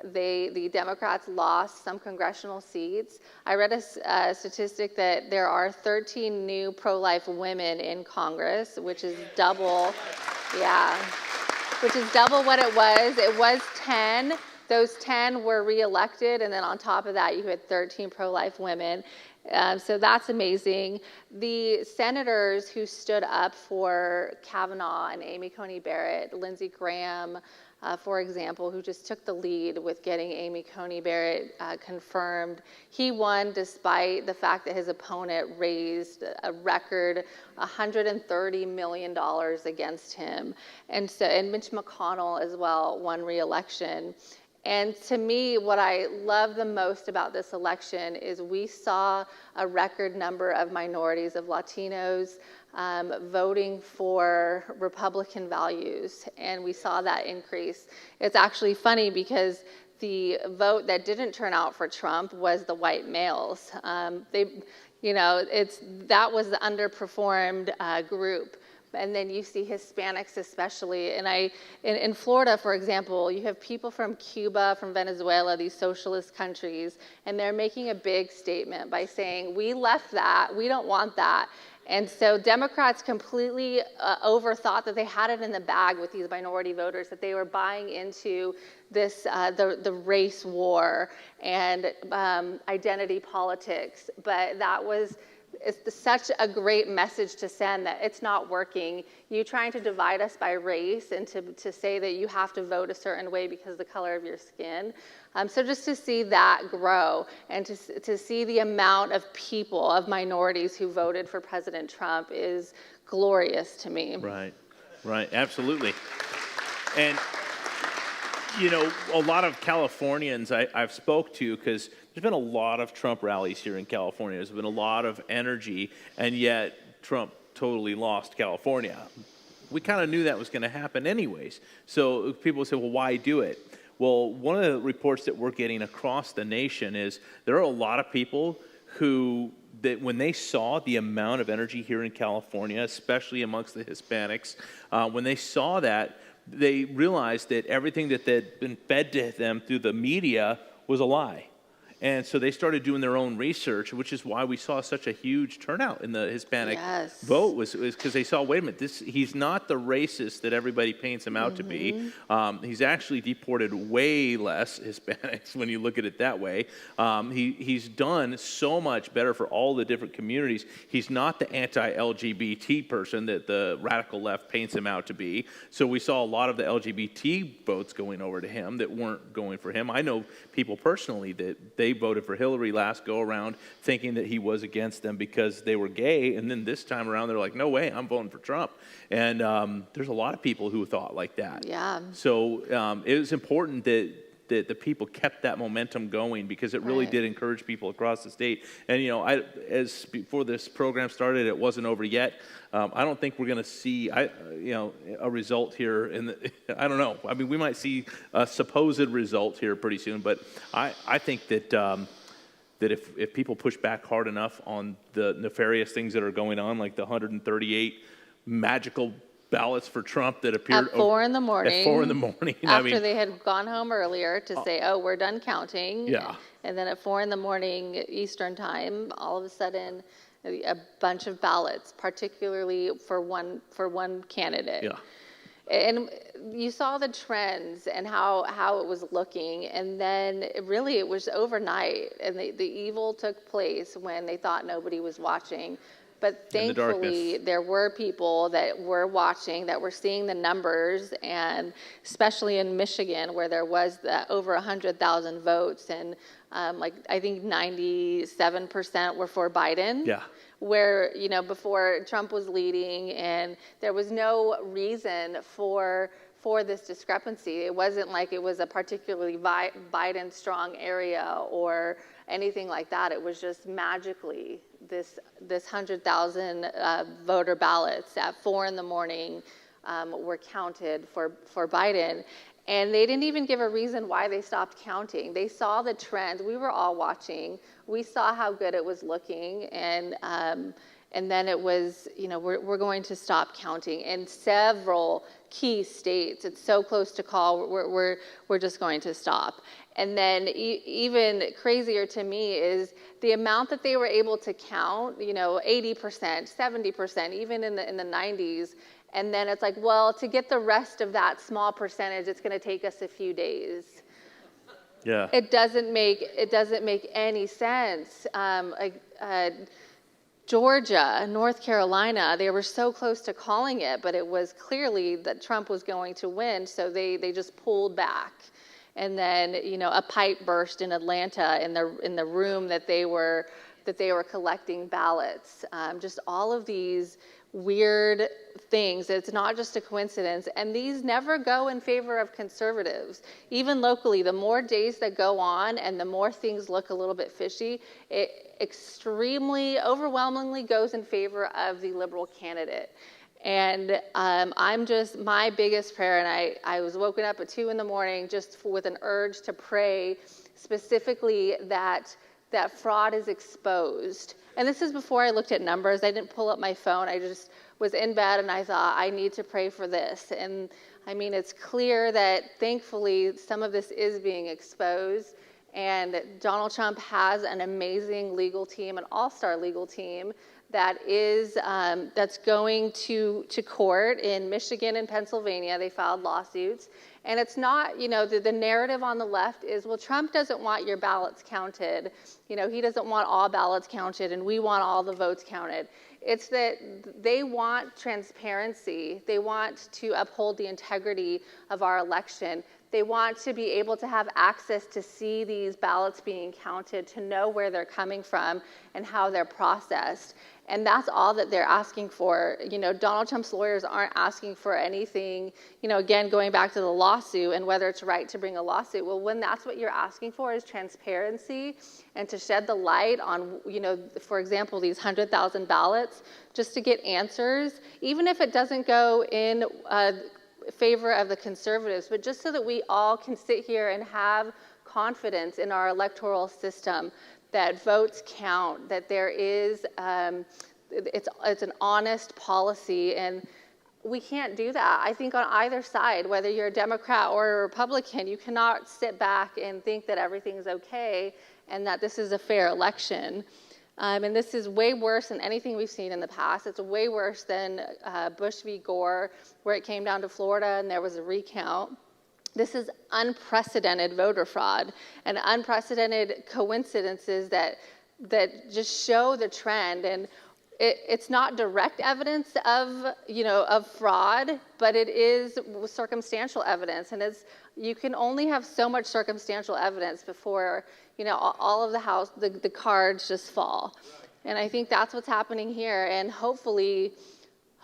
The Democrats lost some congressional seats. I read a statistic that there are 13 new pro-life women in Congress, which is double, which is double what it was. It was 10. Those 10 were reelected, and then on top of that, you had 13 pro-life women. So that's amazing. The senators who stood up for Kavanaugh and Amy Coney Barrett, Lindsey Graham, for example, who just took the lead with getting Amy Coney Barrett confirmed. He won despite the fact that his opponent raised a record $130 million against him. And Mitch McConnell as well won re-election. And to me, what I love the most about this election is we saw a record number of minorities, of Latinos, voting for Republican values, and we saw that increase. It's actually funny because the vote that didn't turn out for Trump was the white males. That was the underperformed group. And then you see Hispanics especially. And in Florida, for example, you have people from Cuba, from Venezuela, these socialist countries, and they're making a big statement by saying, we left that, we don't want that. And so Democrats completely overthought that they had it in the bag with these minority voters, that they were buying into this, the race war and identity politics. But it's such a great message to send that it's not working. You trying to divide us by race and to say that you have to vote a certain way because of the color of your skin. So just to see that grow and to see the amount of people, of minorities who voted for President Trump is glorious to me. Right, absolutely. And, a lot of Californians I've spoke to, because there's been a lot of Trump rallies here in California. There's been a lot of energy, and yet Trump totally lost California. We kind of knew that was going to happen anyways. So people say, well, why do it? Well, one of the reports that we're getting across the nation is there are a lot of people that when they saw the amount of energy here in California, especially amongst the Hispanics, when they saw that, they realized that everything that had been fed to them through the media was a lie. And so they started doing their own research, which is why we saw such a huge turnout in the Hispanic vote, was because they saw, wait a minute, he's not the racist that everybody paints him out to be. He's actually deported way less Hispanics when you look at it that way. He's done so much better for all the different communities. He's not the anti-LGBT person that the radical left paints him out to be. So we saw a lot of the LGBT votes going over to him that weren't going for him. I know people personally that they they voted for Hillary last go around thinking that he was against them because they were gay, and then this time around they're like, no way, I'm voting for Trump. And there's a lot of people who thought like that. Yeah. So it was important that the people kept that momentum going, because it really did encourage people across the state. And as before this program started, it wasn't over yet. I don't think we're going to see a result here I don't know. I mean, we might see a supposed result here pretty soon, but I think that that if people push back hard enough on the nefarious things that are going on, like the 138 magical ballots for Trump that appeared At 4 in the morning. At 4 in the morning. After they had gone home earlier to say, oh, we're done counting. Yeah. And then at 4 in the morning Eastern time, all of a sudden, a bunch of ballots, particularly for one candidate. Yeah. And you saw the trends and how it was looking, and then it was overnight, and the evil took place when they thought nobody was watching. But thankfully, there were people that were watching, that were seeing the numbers, and especially in Michigan, where there was over 100,000 votes, and I think 97% were for Biden. Yeah. Where, before Trump was leading, and there was no reason for this discrepancy. It wasn't like it was a particularly Biden strong area or anything like that. It was just magically this 100,000 voter ballots at 4 in the morning were counted for Biden. And they didn't even give a reason why they stopped counting. They saw the trends. We were all watching. We saw how good it was looking, and then it was, we're going to stop counting in several key states. It's so close to call. We're just going to stop. And then even crazier to me is the amount that they were able to count. 80%, 70%, even in the 90s. And then it's like, well, to get the rest of that small percentage, it's going to take us a few days. Yeah. It doesn't make any sense. Georgia, North Carolina, they were so close to calling it, but it was clearly that Trump was going to win, so they just pulled back. And then, a pipe burst in Atlanta in the room that they were collecting ballots. Just all of these weird things. It's not just a coincidence. And these never go in favor of conservatives. Even locally, the more days that go on and the more things look a little bit fishy, it overwhelmingly goes in favor of the liberal candidate. And my biggest prayer, and I was woken up at 2 in the morning just with an urge to pray specifically that fraud is exposed. And this is before I looked at numbers. I didn't pull up my phone. I just was in bed and I thought, I need to pray for this. And I mean, it's clear that thankfully some of this is being exposed. And Donald Trump has an amazing legal team, an all-star legal team that's going to court in Michigan and Pennsylvania. They filed lawsuits. And it's not, the narrative on the left is, well, Trump doesn't want your ballots counted. He doesn't want all ballots counted, and we want all the votes counted. It's that they want transparency. They want to uphold the integrity of our election. They want to be able to have access to see these ballots being counted, to know where they're coming from and how they're processed. And that's all that they're asking for. Donald Trump's lawyers aren't asking for anything, again, going back to the lawsuit and whether it's right to bring a lawsuit. Well, when that's what you're asking for is transparency and to shed the light on, for example, these 100,000 ballots, just to get answers, even if it doesn't go in favor of the conservatives, but just so that we all can sit here and have confidence in our electoral system, that votes count, that there is, it's an honest policy, and we can't do that. I think on either side, whether you're a Democrat or a Republican, you cannot sit back and think that everything's okay and that this is a fair election. And this is way worse than anything we've seen in the past. It's way worse than Bush v. Gore, where it came down to Florida and there was a recount. This is unprecedented voter fraud and unprecedented coincidences that just show the trend. And it's not direct evidence of fraud, but it is circumstantial evidence, and you can only have so much circumstantial evidence before all of the cards just fall. And I think that's what's happening here, and hopefully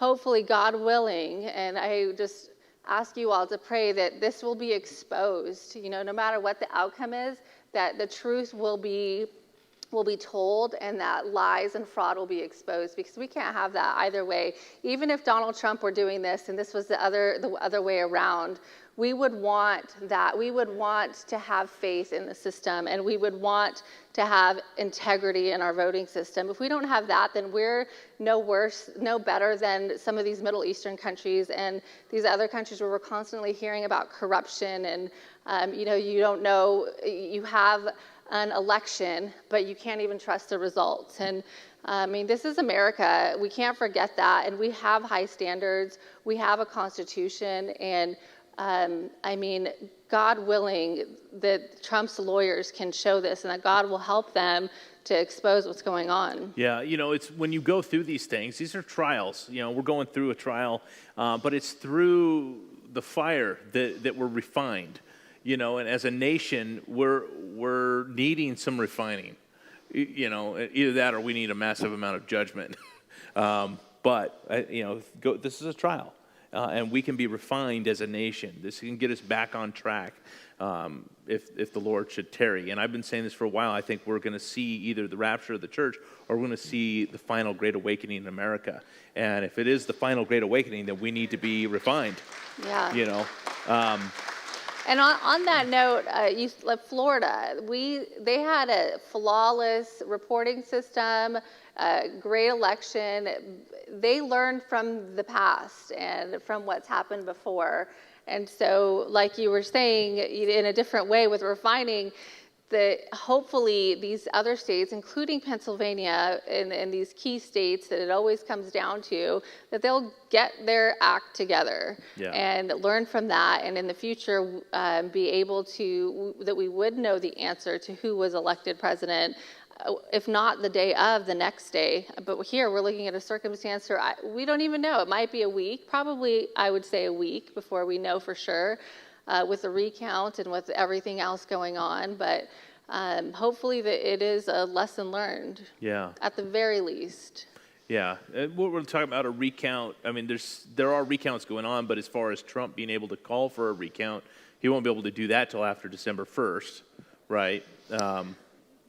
God willing, and I just ask you all to pray that this will be exposed, no matter what the outcome is, that the truth will be told, and that lies and fraud will be exposed, because we can't have that either way. Even if Donald Trump were doing this and this was the other way around, we would want that. We would want to have faith in the system, and we would want to have integrity in our voting system. If we don't have that, then we're no better than some of these Middle Eastern countries and these other countries where we're constantly hearing about corruption, and you don't know, you have an election, but you can't even trust the results. And this is America. We can't forget that. And we have high standards. We have a constitution. And God willing that Trump's lawyers can show this, and that God will help them to expose what's going on. Yeah, it's when you go through these things, these are trials. We're going through a trial, but it's through the fire that we're refined. And as a nation, we're needing some refining. Either that or we need a massive amount of judgment. This is a trial, and we can be refined as a nation. This can get us back on track if the Lord should tarry. And I've been saying this for a while. I think we're going to see either the rapture of the church, or we're going to see the final great awakening in America. And if it is the final great awakening, then we need to be refined. Yeah. And on that note, Florida, they had a flawless reporting system, great election. They learned from the past and from what's happened before. And so, like you were saying, in a different way with refining, that hopefully these other states, including Pennsylvania and these key states that it always comes down to, that they'll get their act together and learn from that, and in the future be able to, that we would know the answer to who was elected president, if not the day of, the next day. But here we're looking at a circumstance where we don't even know. It might be a week, probably I would say a week before we know for sure. With the recount and with everything else going on, but hopefully that it is a lesson learned. Yeah. At the very least. Yeah, what we're talking about a recount. There are recounts going on, but as far as Trump being able to call for a recount, he won't be able to do that till after December 1st, right?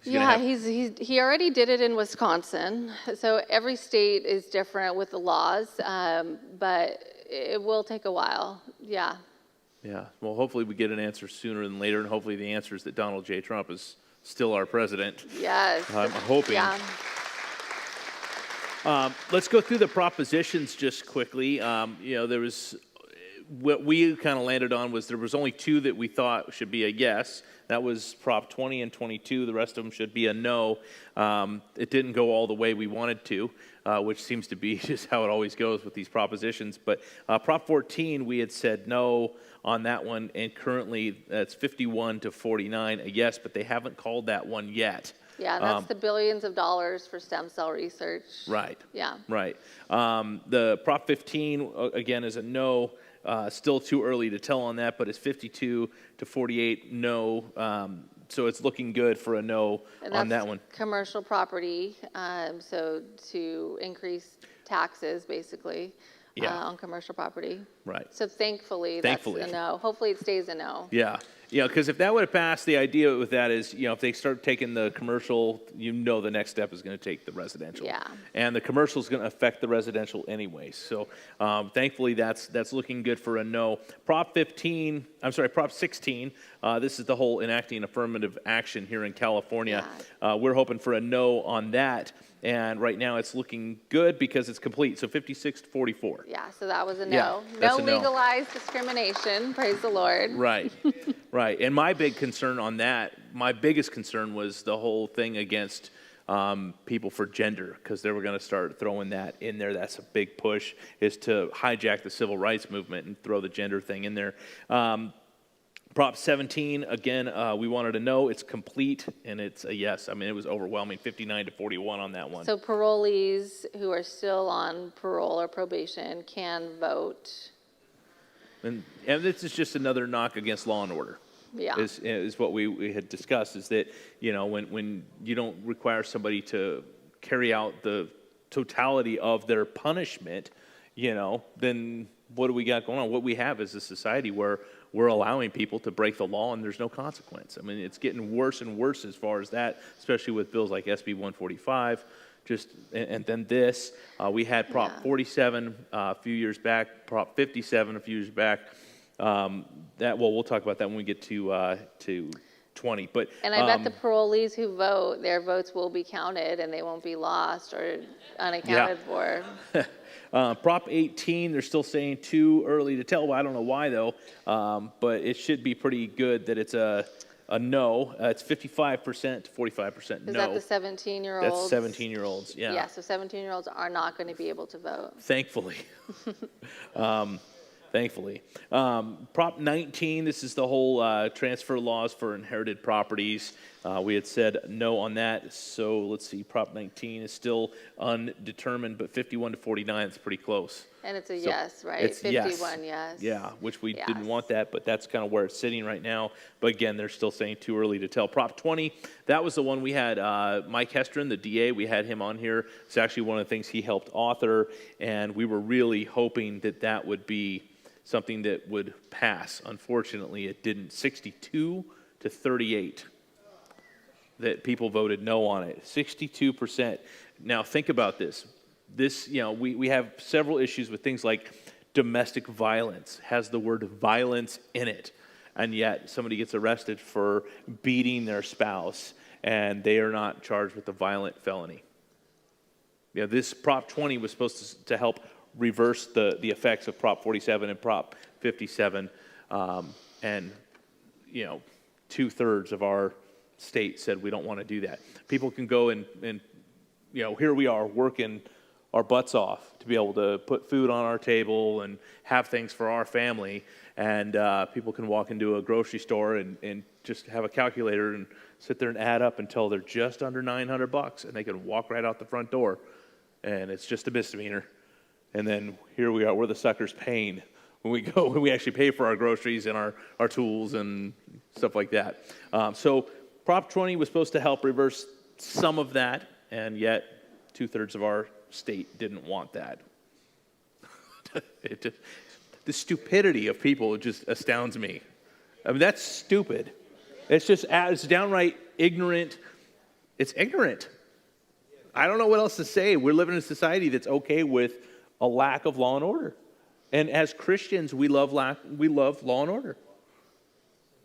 He already did it in Wisconsin. So every state is different with the laws, but it will take a while. Yeah. Yeah, well, hopefully we get an answer sooner than later, and hopefully the answer is that Donald J. Trump is still our president. Yes. I'm hoping. Yeah. Let's go through the propositions just quickly. There was, what we kind of landed on was there was only two that we thought should be a yes. That was Prop 20 and 22. The rest of them should be a no. It didn't go all the way we wanted to, which seems to be just how it always goes with these propositions. But Prop 14, we had said no on that one, and currently that's 51 to 49 a yes, but they haven't called that one yet. Yeah, that's the billions of dollars for stem cell research. Right. Yeah. Right. The Prop 15, again, is a no. Still too early to tell on that, but it's 52 to 48 no. So it's looking good for a no on that one. Commercial property, so to increase taxes, basically, on commercial property. Right. So thankfully, that's a no. Hopefully it stays a no. Yeah. Because if that would have passed, the idea with that is, if they start taking the commercial, the next step is going to take the residential. Yeah. And the commercial is going to affect the residential anyway. So thankfully, that's looking good for a no. Prop 16, this is the whole enacting affirmative action here in California. Yeah. We're hoping for a no on that. And right now it's looking good because it's complete. So 56 to 44. Yeah, so that was a no. Yeah, no legalized discrimination, praise the Lord. Right, right. And my biggest concern was the whole thing against people for gender, because they were going to start throwing that in there. That's a big push, is to hijack the civil rights movement and throw the gender thing in there. Prop 17, again, we wanted to know it's complete, and it's a yes. I mean, it was overwhelming, 59 to 41 on that one. So parolees who are still on parole or probation can vote. And this is just another knock against law and order. Yeah. Is what we had discussed, is that, when you don't require somebody to carry out the totality of their punishment, then what do we got going on? What we have is a society where we're allowing people to break the law and there's no consequence. I mean, it's getting worse and worse as far as that, especially with bills like SB 145. And then this, we had Prop 47 a few years back, Prop 57 a few years back. We'll talk about that when we get to 20. But and I bet the parolees who vote, their votes will be counted and they won't be lost or unaccounted for. Prop 18, they're still saying too early to tell. Well, I don't know why though, but it should be pretty good that it's a no. It's 55% to 45% no. Is that the 17-year-olds? That's 17-year-olds, yeah. Yeah, so 17-year-olds are not going to be able to vote. Thankfully. Thankfully. Prop 19, this is the whole transfer laws for inherited properties. We had said no on that. So let's see, Prop 19 is still undetermined, but 51 to 49 is pretty close. And it's a So yes, right? it's 51 yes. Yeah, which we Yes. didn't want that, but that's kind of where it's sitting right now. But again, they're still saying too early to tell. Prop 20, that was the one we had Mike Hestron, the DA, we had him on here. It's actually one of the things he helped author, and we were really hoping that that would be something that would pass. Unfortunately, it didn't. 62 to 38 that people voted no on it. 62%. Now think about this. We have several issues with things like domestic violence, has the word violence in it, and yet somebody gets arrested for beating their spouse and they are not charged with a violent felony. This Prop 20 was supposed to help reverse the effects of Prop 47 and Prop 57, and 2/3 of our state said we don't want to do that. People can go and here we are working our butts off to be able to put food on our table and have things for our family, and people can walk into a grocery store and just have a calculator and sit there and add up until they're just under $900, and they can walk right out the front door, and it's just a misdemeanor. And then here we are, we're the suckers paying when we actually pay for our groceries and our tools and stuff like that. So Prop 20 was supposed to help reverse some of that, and yet 2/3 of our state didn't want that. The stupidity of people just astounds me. I mean, that's stupid. It's downright ignorant. It's ignorant. I don't know what else to say. We're living in a society that's okay with a lack of law and order. And as Christians, we love law and order.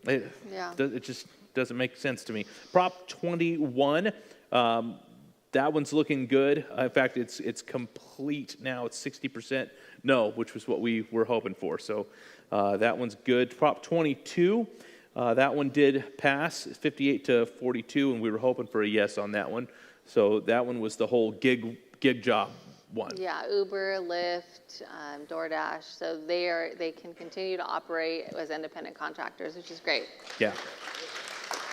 It just doesn't make sense to me. Prop 21, that one's looking good. In fact, it's complete now. It's 60% no, which was what we were hoping for. So that one's good. Prop 22, that one did pass, 58 to 42, and we were hoping for a yes on that one. So that one was the whole gig job one. Yeah, Uber, Lyft, DoorDash. So they can continue to operate as independent contractors, which is great. Yeah.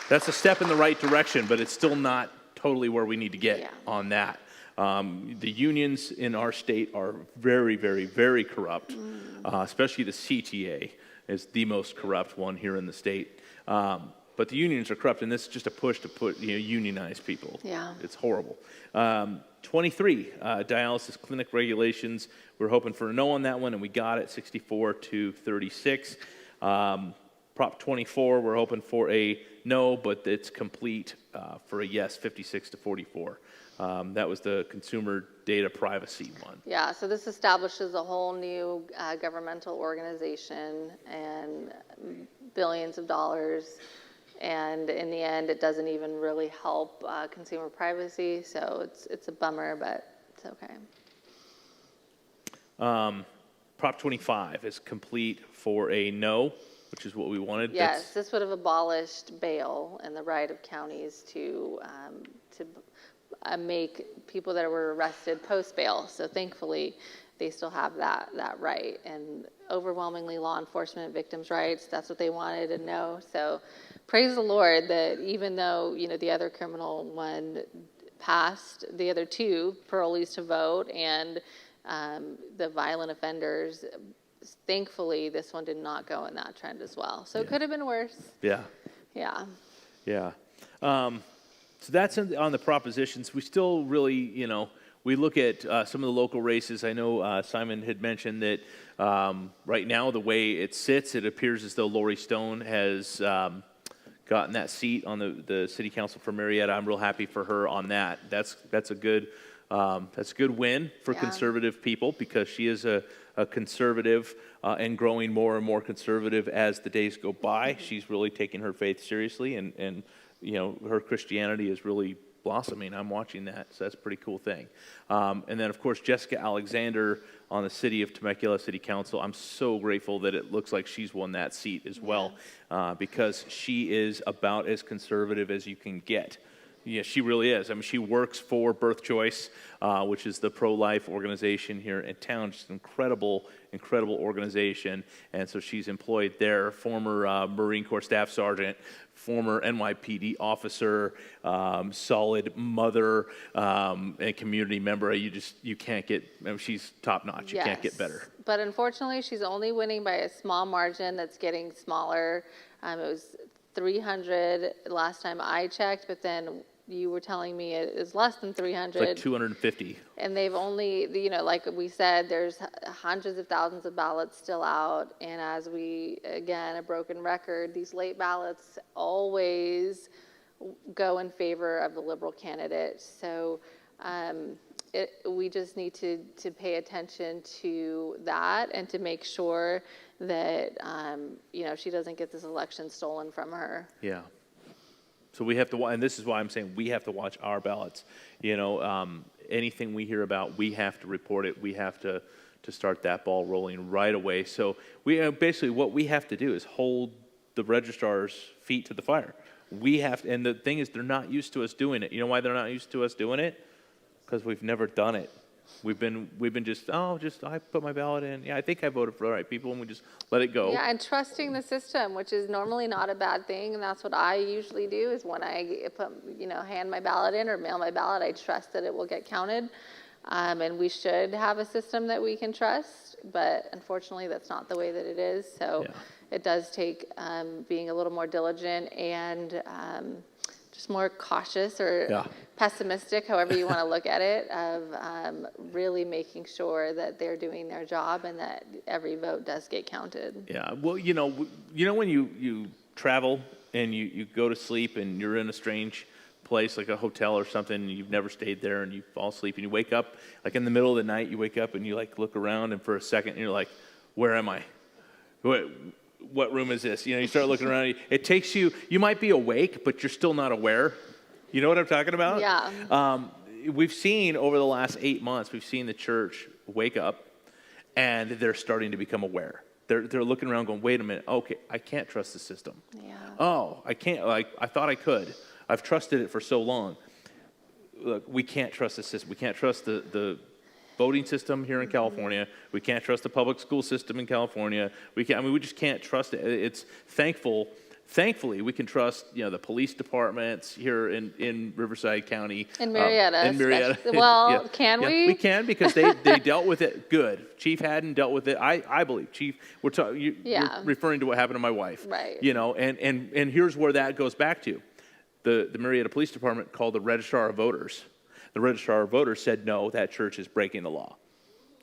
That's a step in the right direction, but it's still not totally where we need to get on that. The unions in our state are very, very, very corrupt, especially the CTA is the most corrupt one here in the state. But the unions are corrupt, and this is just a push to unionize people. Yeah. It's horrible. 23, dialysis clinic regulations. We're hoping for a no on that one, and we got it, 64 to 36. Prop 24, we're hoping for a no, but it's complete for a yes, 56 to 44. That was the consumer data privacy one. Yeah, so this establishes a whole new governmental organization and billions of dollars. And in the end, it doesn't even really help consumer privacy. So it's a bummer, but it's okay. Prop 25 is complete for a no, which is what we wanted. Yes, this would have abolished bail and the right of counties to make people that were arrested post bail. So thankfully, they still have that right. And overwhelmingly, law enforcement, victims' rights, that's what they wanted to know. So praise the Lord that even though, the other criminal one passed, the other two, parolees to vote, and the violent offenders, thankfully, this one did not go in that trend as well. So it could have been worse. Yeah. Yeah. Yeah. So that's on the propositions. We still really, we look at some of the local races. I know Simon had mentioned that right now, the way it sits, it appears as though Lori Stone has gotten that seat on the city council for Marietta. I'm real happy for her on that. That's a good win for conservative people, because she is a conservative and growing more and more conservative as the days go by. She's really taking her faith seriously, and her Christianity is really blossoming. I'm watching that, so that's a pretty cool thing. And then, of course, Jessica Alexander on the City of Temecula City Council. I'm so grateful that it looks like she's won that seat as well, because she is about as conservative as you can get. Yeah, she really is. I mean, she works for Birth Choice, which is the pro-life organization here in town. Just an incredible organization. And so she's employed there, former Marine Corps Staff Sergeant, former NYPD officer, solid mother, and community member. You can't get, she's top notch. You can't get better. But unfortunately, she's only winning by a small margin that's getting smaller. It was 300 last time I checked, but then you were telling me it is less than 300. It's like 250. And they've only, like we said, there's hundreds of thousands of ballots still out. And as again, a broken record, these late ballots always go in favor of the Liberal candidate. So we just need to pay attention to that, and to make sure that, she doesn't get this election stolen from her. Yeah. So we have to, and this is why I'm saying we have to watch our ballots. Anything we hear about, we have to report it. We have to start that ball rolling right away. So we basically, what we have to do is hold the registrar's feet to the fire. We have to, and the thing is, they're not used to us doing it. You know why they're not used to us doing it? Because we've never done it. We've been I put my ballot in. Yeah, I think I voted for the right people, and we just let it go. Yeah, and trusting the system, which is normally not a bad thing, and that's what I usually do. Is when I hand my ballot in or mail my ballot, I trust that it will get counted, and we should have a system that we can trust. But unfortunately, that's not the way that it is. So it does take being a little more diligent and just more cautious or pessimistic, however you want to look at it, of really making sure that they're doing their job and that every vote does get counted. Yeah, well, when you travel and you go to sleep and you're in a strange place like a hotel or something, and you've never stayed there, and you fall asleep and you wake up, like in the middle of the night, you wake up and you look around, and for a second you're like, where am I? What room is this? You start looking around. It takes you might be awake, but you're still not aware. You know what I'm talking about? Yeah. We've seen over the last 8 months, we've seen the church wake up, and they're starting to become aware. They're looking around going, wait a minute, okay, I can't trust the system. Yeah. Oh, I can't, I thought I could. I've trusted it for so long. Look, we can't trust the system. We can't trust the voting system here in California. We can't trust the public school system in California. We just can't trust it. It's thankfully, we can trust, the police departments here in Riverside County. In Marietta. Well, can we? We can, because they dealt with it good. Chief Haddon dealt with it. I believe. Chief, you're referring to what happened to my wife. Right. And here's where that goes back to. The Marietta Police Department called the Registrar of Voters. The Registrar of Voters said, no, that church is breaking the law.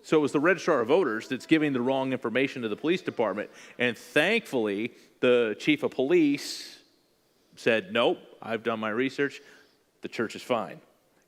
So it was the Registrar of Voters that's giving the wrong information to the police department. And thankfully, the chief of police said, nope, I've done my research. The church is fine.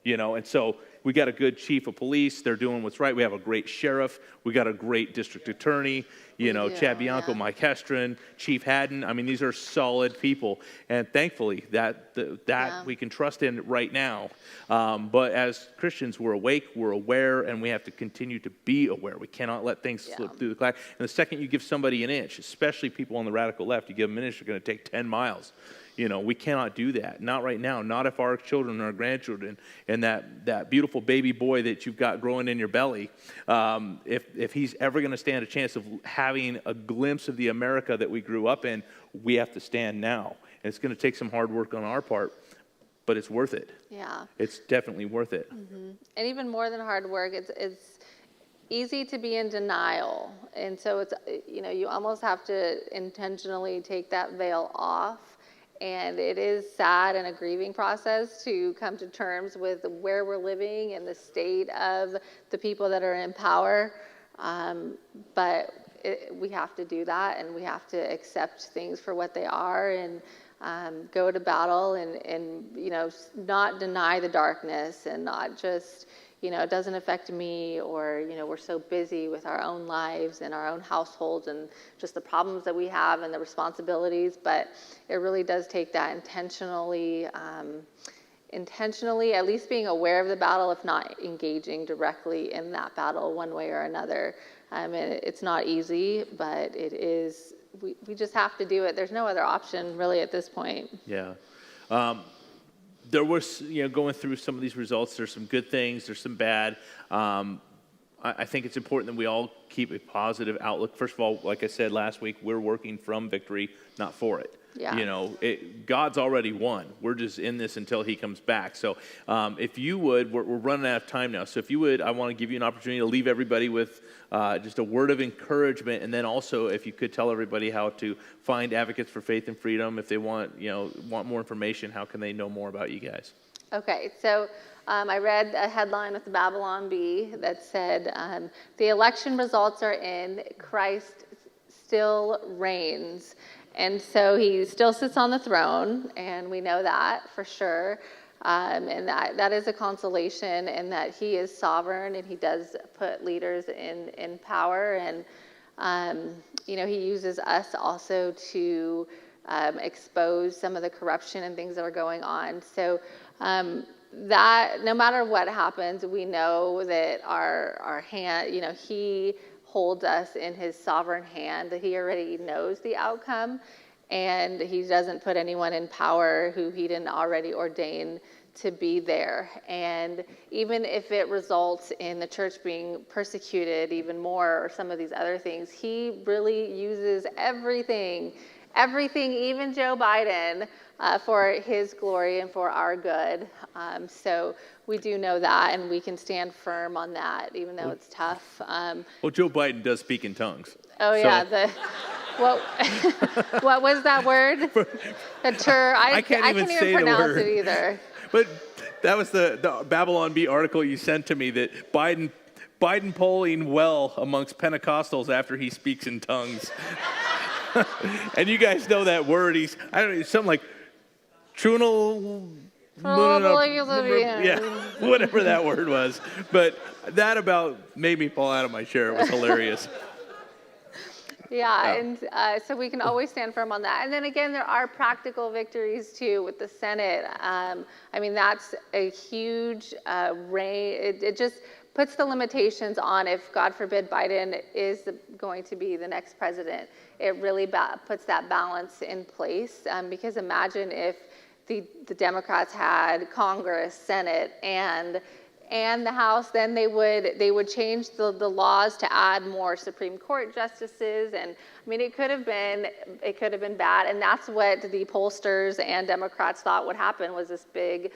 And so we got a good chief of police. They're doing what's right. We have a great sheriff. We got a great district attorney, Chad Bianco, Mike Hestron, Chief Haddon. These are solid people. And thankfully, that we can trust in right now. But as Christians, we're awake, we're aware, and we have to continue to be aware. We cannot let things slip through the cracks. And the second you give somebody an inch, especially people on the radical left, you give them an inch, they're going to take 10 miles. We cannot do that. Not right now. Not if our children and our grandchildren and that beautiful baby boy that you've got growing in your belly, if he's ever going to stand a chance of having a glimpse of the America that we grew up in, we have to stand now. And it's going to take some hard work on our part, but it's worth it. Yeah. It's definitely worth it. Mm-hmm. And even more than hard work, it's easy to be in denial. And so it's, you almost have to intentionally take that veil off. And it is sad and a grieving process to come to terms with where we're living and the state of the people that are in power. But we have to do that, and we have to accept things for what they are, and go to battle, and not deny the darkness, and not just, it doesn't affect me, or, we're so busy with our own lives and our own households and just the problems that we have and the responsibilities. But it really does take that intentionally, at least being aware of the battle, if not engaging directly in that battle one way or another. And it's not easy, but it is. We just have to do it. There's no other option really at this point. Yeah. There was, going through some of these results, there's some good things, there's some bad. I think it's important that we all keep a positive outlook. First of all, like I said last week, we're working from victory, not for it. Yeah. God's already won. We're just in this until he comes back. So if you would, we're running out of time now. So if you would, I want to give you an opportunity to leave everybody with just a word of encouragement. And then also, if you could tell everybody how to find Advocates for Faith and Freedom. If they want more information, how can they know more about you guys? Okay, so I read a headline with the Babylon Bee that said, the election results are in, Christ still reigns. And so he still sits on the throne, and we know that for sure. And that is a consolation, in that he is sovereign, and he does put leaders in power. And, he uses us also to expose some of the corruption and things that are going on. So that no matter what happens, we know that our hand, he holds us in his sovereign hand, that he already knows the outcome, and he doesn't put anyone in power who he didn't already ordain to be there. And even if it results in the church being persecuted even more, or some of these other things, he really uses everything, even Joe Biden, for his glory and for our good. So we do know that, and we can stand firm on that, even though it's tough. Well, Joe Biden does speak in tongues. Oh, yeah. What was that word? I can't even pronounce it either. But that was the Babylon Bee article you sent to me, that Biden polling well amongst Pentecostals after he speaks in tongues. And you guys know that word. Something like trunal. Yeah, whatever that word was. But that about made me fall out of my chair. It was hilarious. Yeah, and so we can always stand firm on that. And then again, there are practical victories too with the Senate. That's a huge reign. It just puts the limitations on, if God forbid Biden is going to be the next president. It really puts that balance in place, because imagine if the Democrats had Congress, Senate, and the House, then they would change the laws to add more Supreme Court justices, and it could have been bad, and that's what the pollsters and Democrats thought would happen, was this big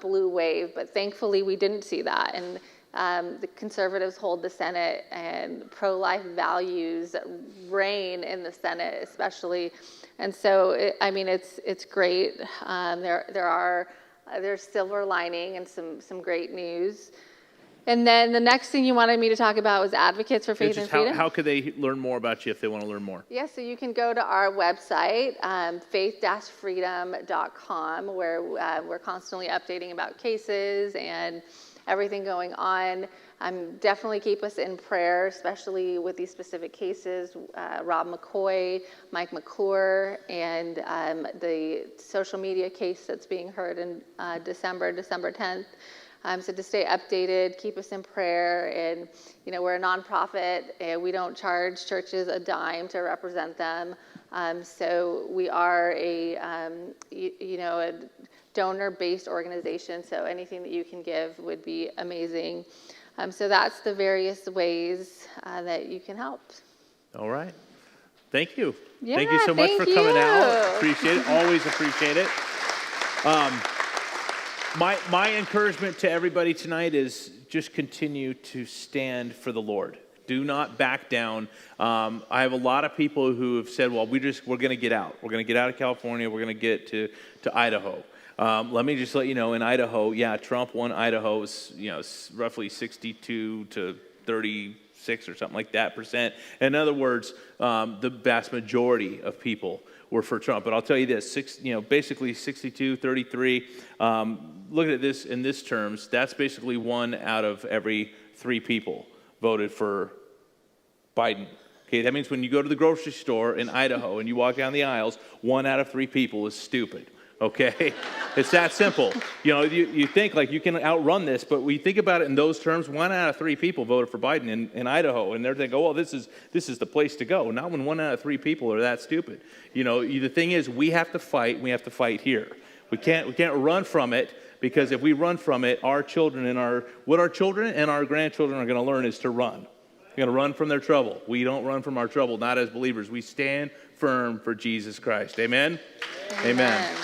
blue wave. But thankfully, we didn't see that, and the conservatives hold the Senate, and pro-life values reign in the Senate, especially, and so it's great. There's silver lining and some great news. And then the next thing you wanted me to talk about was Advocates for Faith and Freedom. How could they learn more about you if they want to learn more? Yeah, so you can go to our website, faith-freedom.com, where we're constantly updating about cases and everything going on. Definitely keep us in prayer, especially with these specific cases, Rob McCoy, Mike McClure, and the social media case that's being heard in December 10th. So to stay updated, keep us in prayer. And, we're a nonprofit, and we don't charge churches a dime to represent them. So we are a donor-based organization. So anything that you can give would be amazing. So that's the various ways that you can help. All right. Thank you. Yeah, thank you so much for thank coming out. you. Appreciate it. Always appreciate it. My encouragement to everybody tonight is just continue to stand for the Lord. Do not back down. I have a lot of people who have said, well, we're going to get out. We're going to get out of California. We're going to get to Idaho. Let me just let you know, in Idaho, Trump won Idaho. It's roughly 62 to 36 or something like that percent. In other words, the vast majority of people were for Trump. But I'll tell you this, basically 62, 33. Look at this in this terms. That's basically 1 out of every 3 people voted for Biden. Okay, that means when you go to the grocery store in Idaho and you walk down the aisles, 1 out of 3 people is stupid. Okay, it's that simple. You think like you can outrun this, but when you think about it in those terms, 1 out of 3 people voted for Biden in Idaho, and they're thinking, oh, well, this is the place to go. Not when 1 out of 3 people are that stupid. The thing is, we have to fight. We have to fight here. We can't run from it, because if we run from it, our children and our grandchildren are going to learn is to run. They're going to run from their trouble. We don't run from our trouble, not as believers. We stand firm for Jesus Christ. Amen? Amen.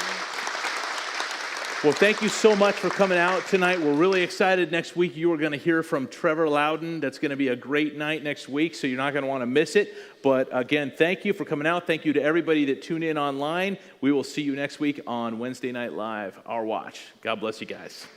Well, thank you so much for coming out tonight. We're really excited. Next week, you are going to hear from Trevor Loudon. That's going to be a great night next week, so you're not going to want to miss it. But again, thank you for coming out. Thank you to everybody that tuned in online. We will see you next week on Wednesday Night Live, Our Watch. God bless you guys.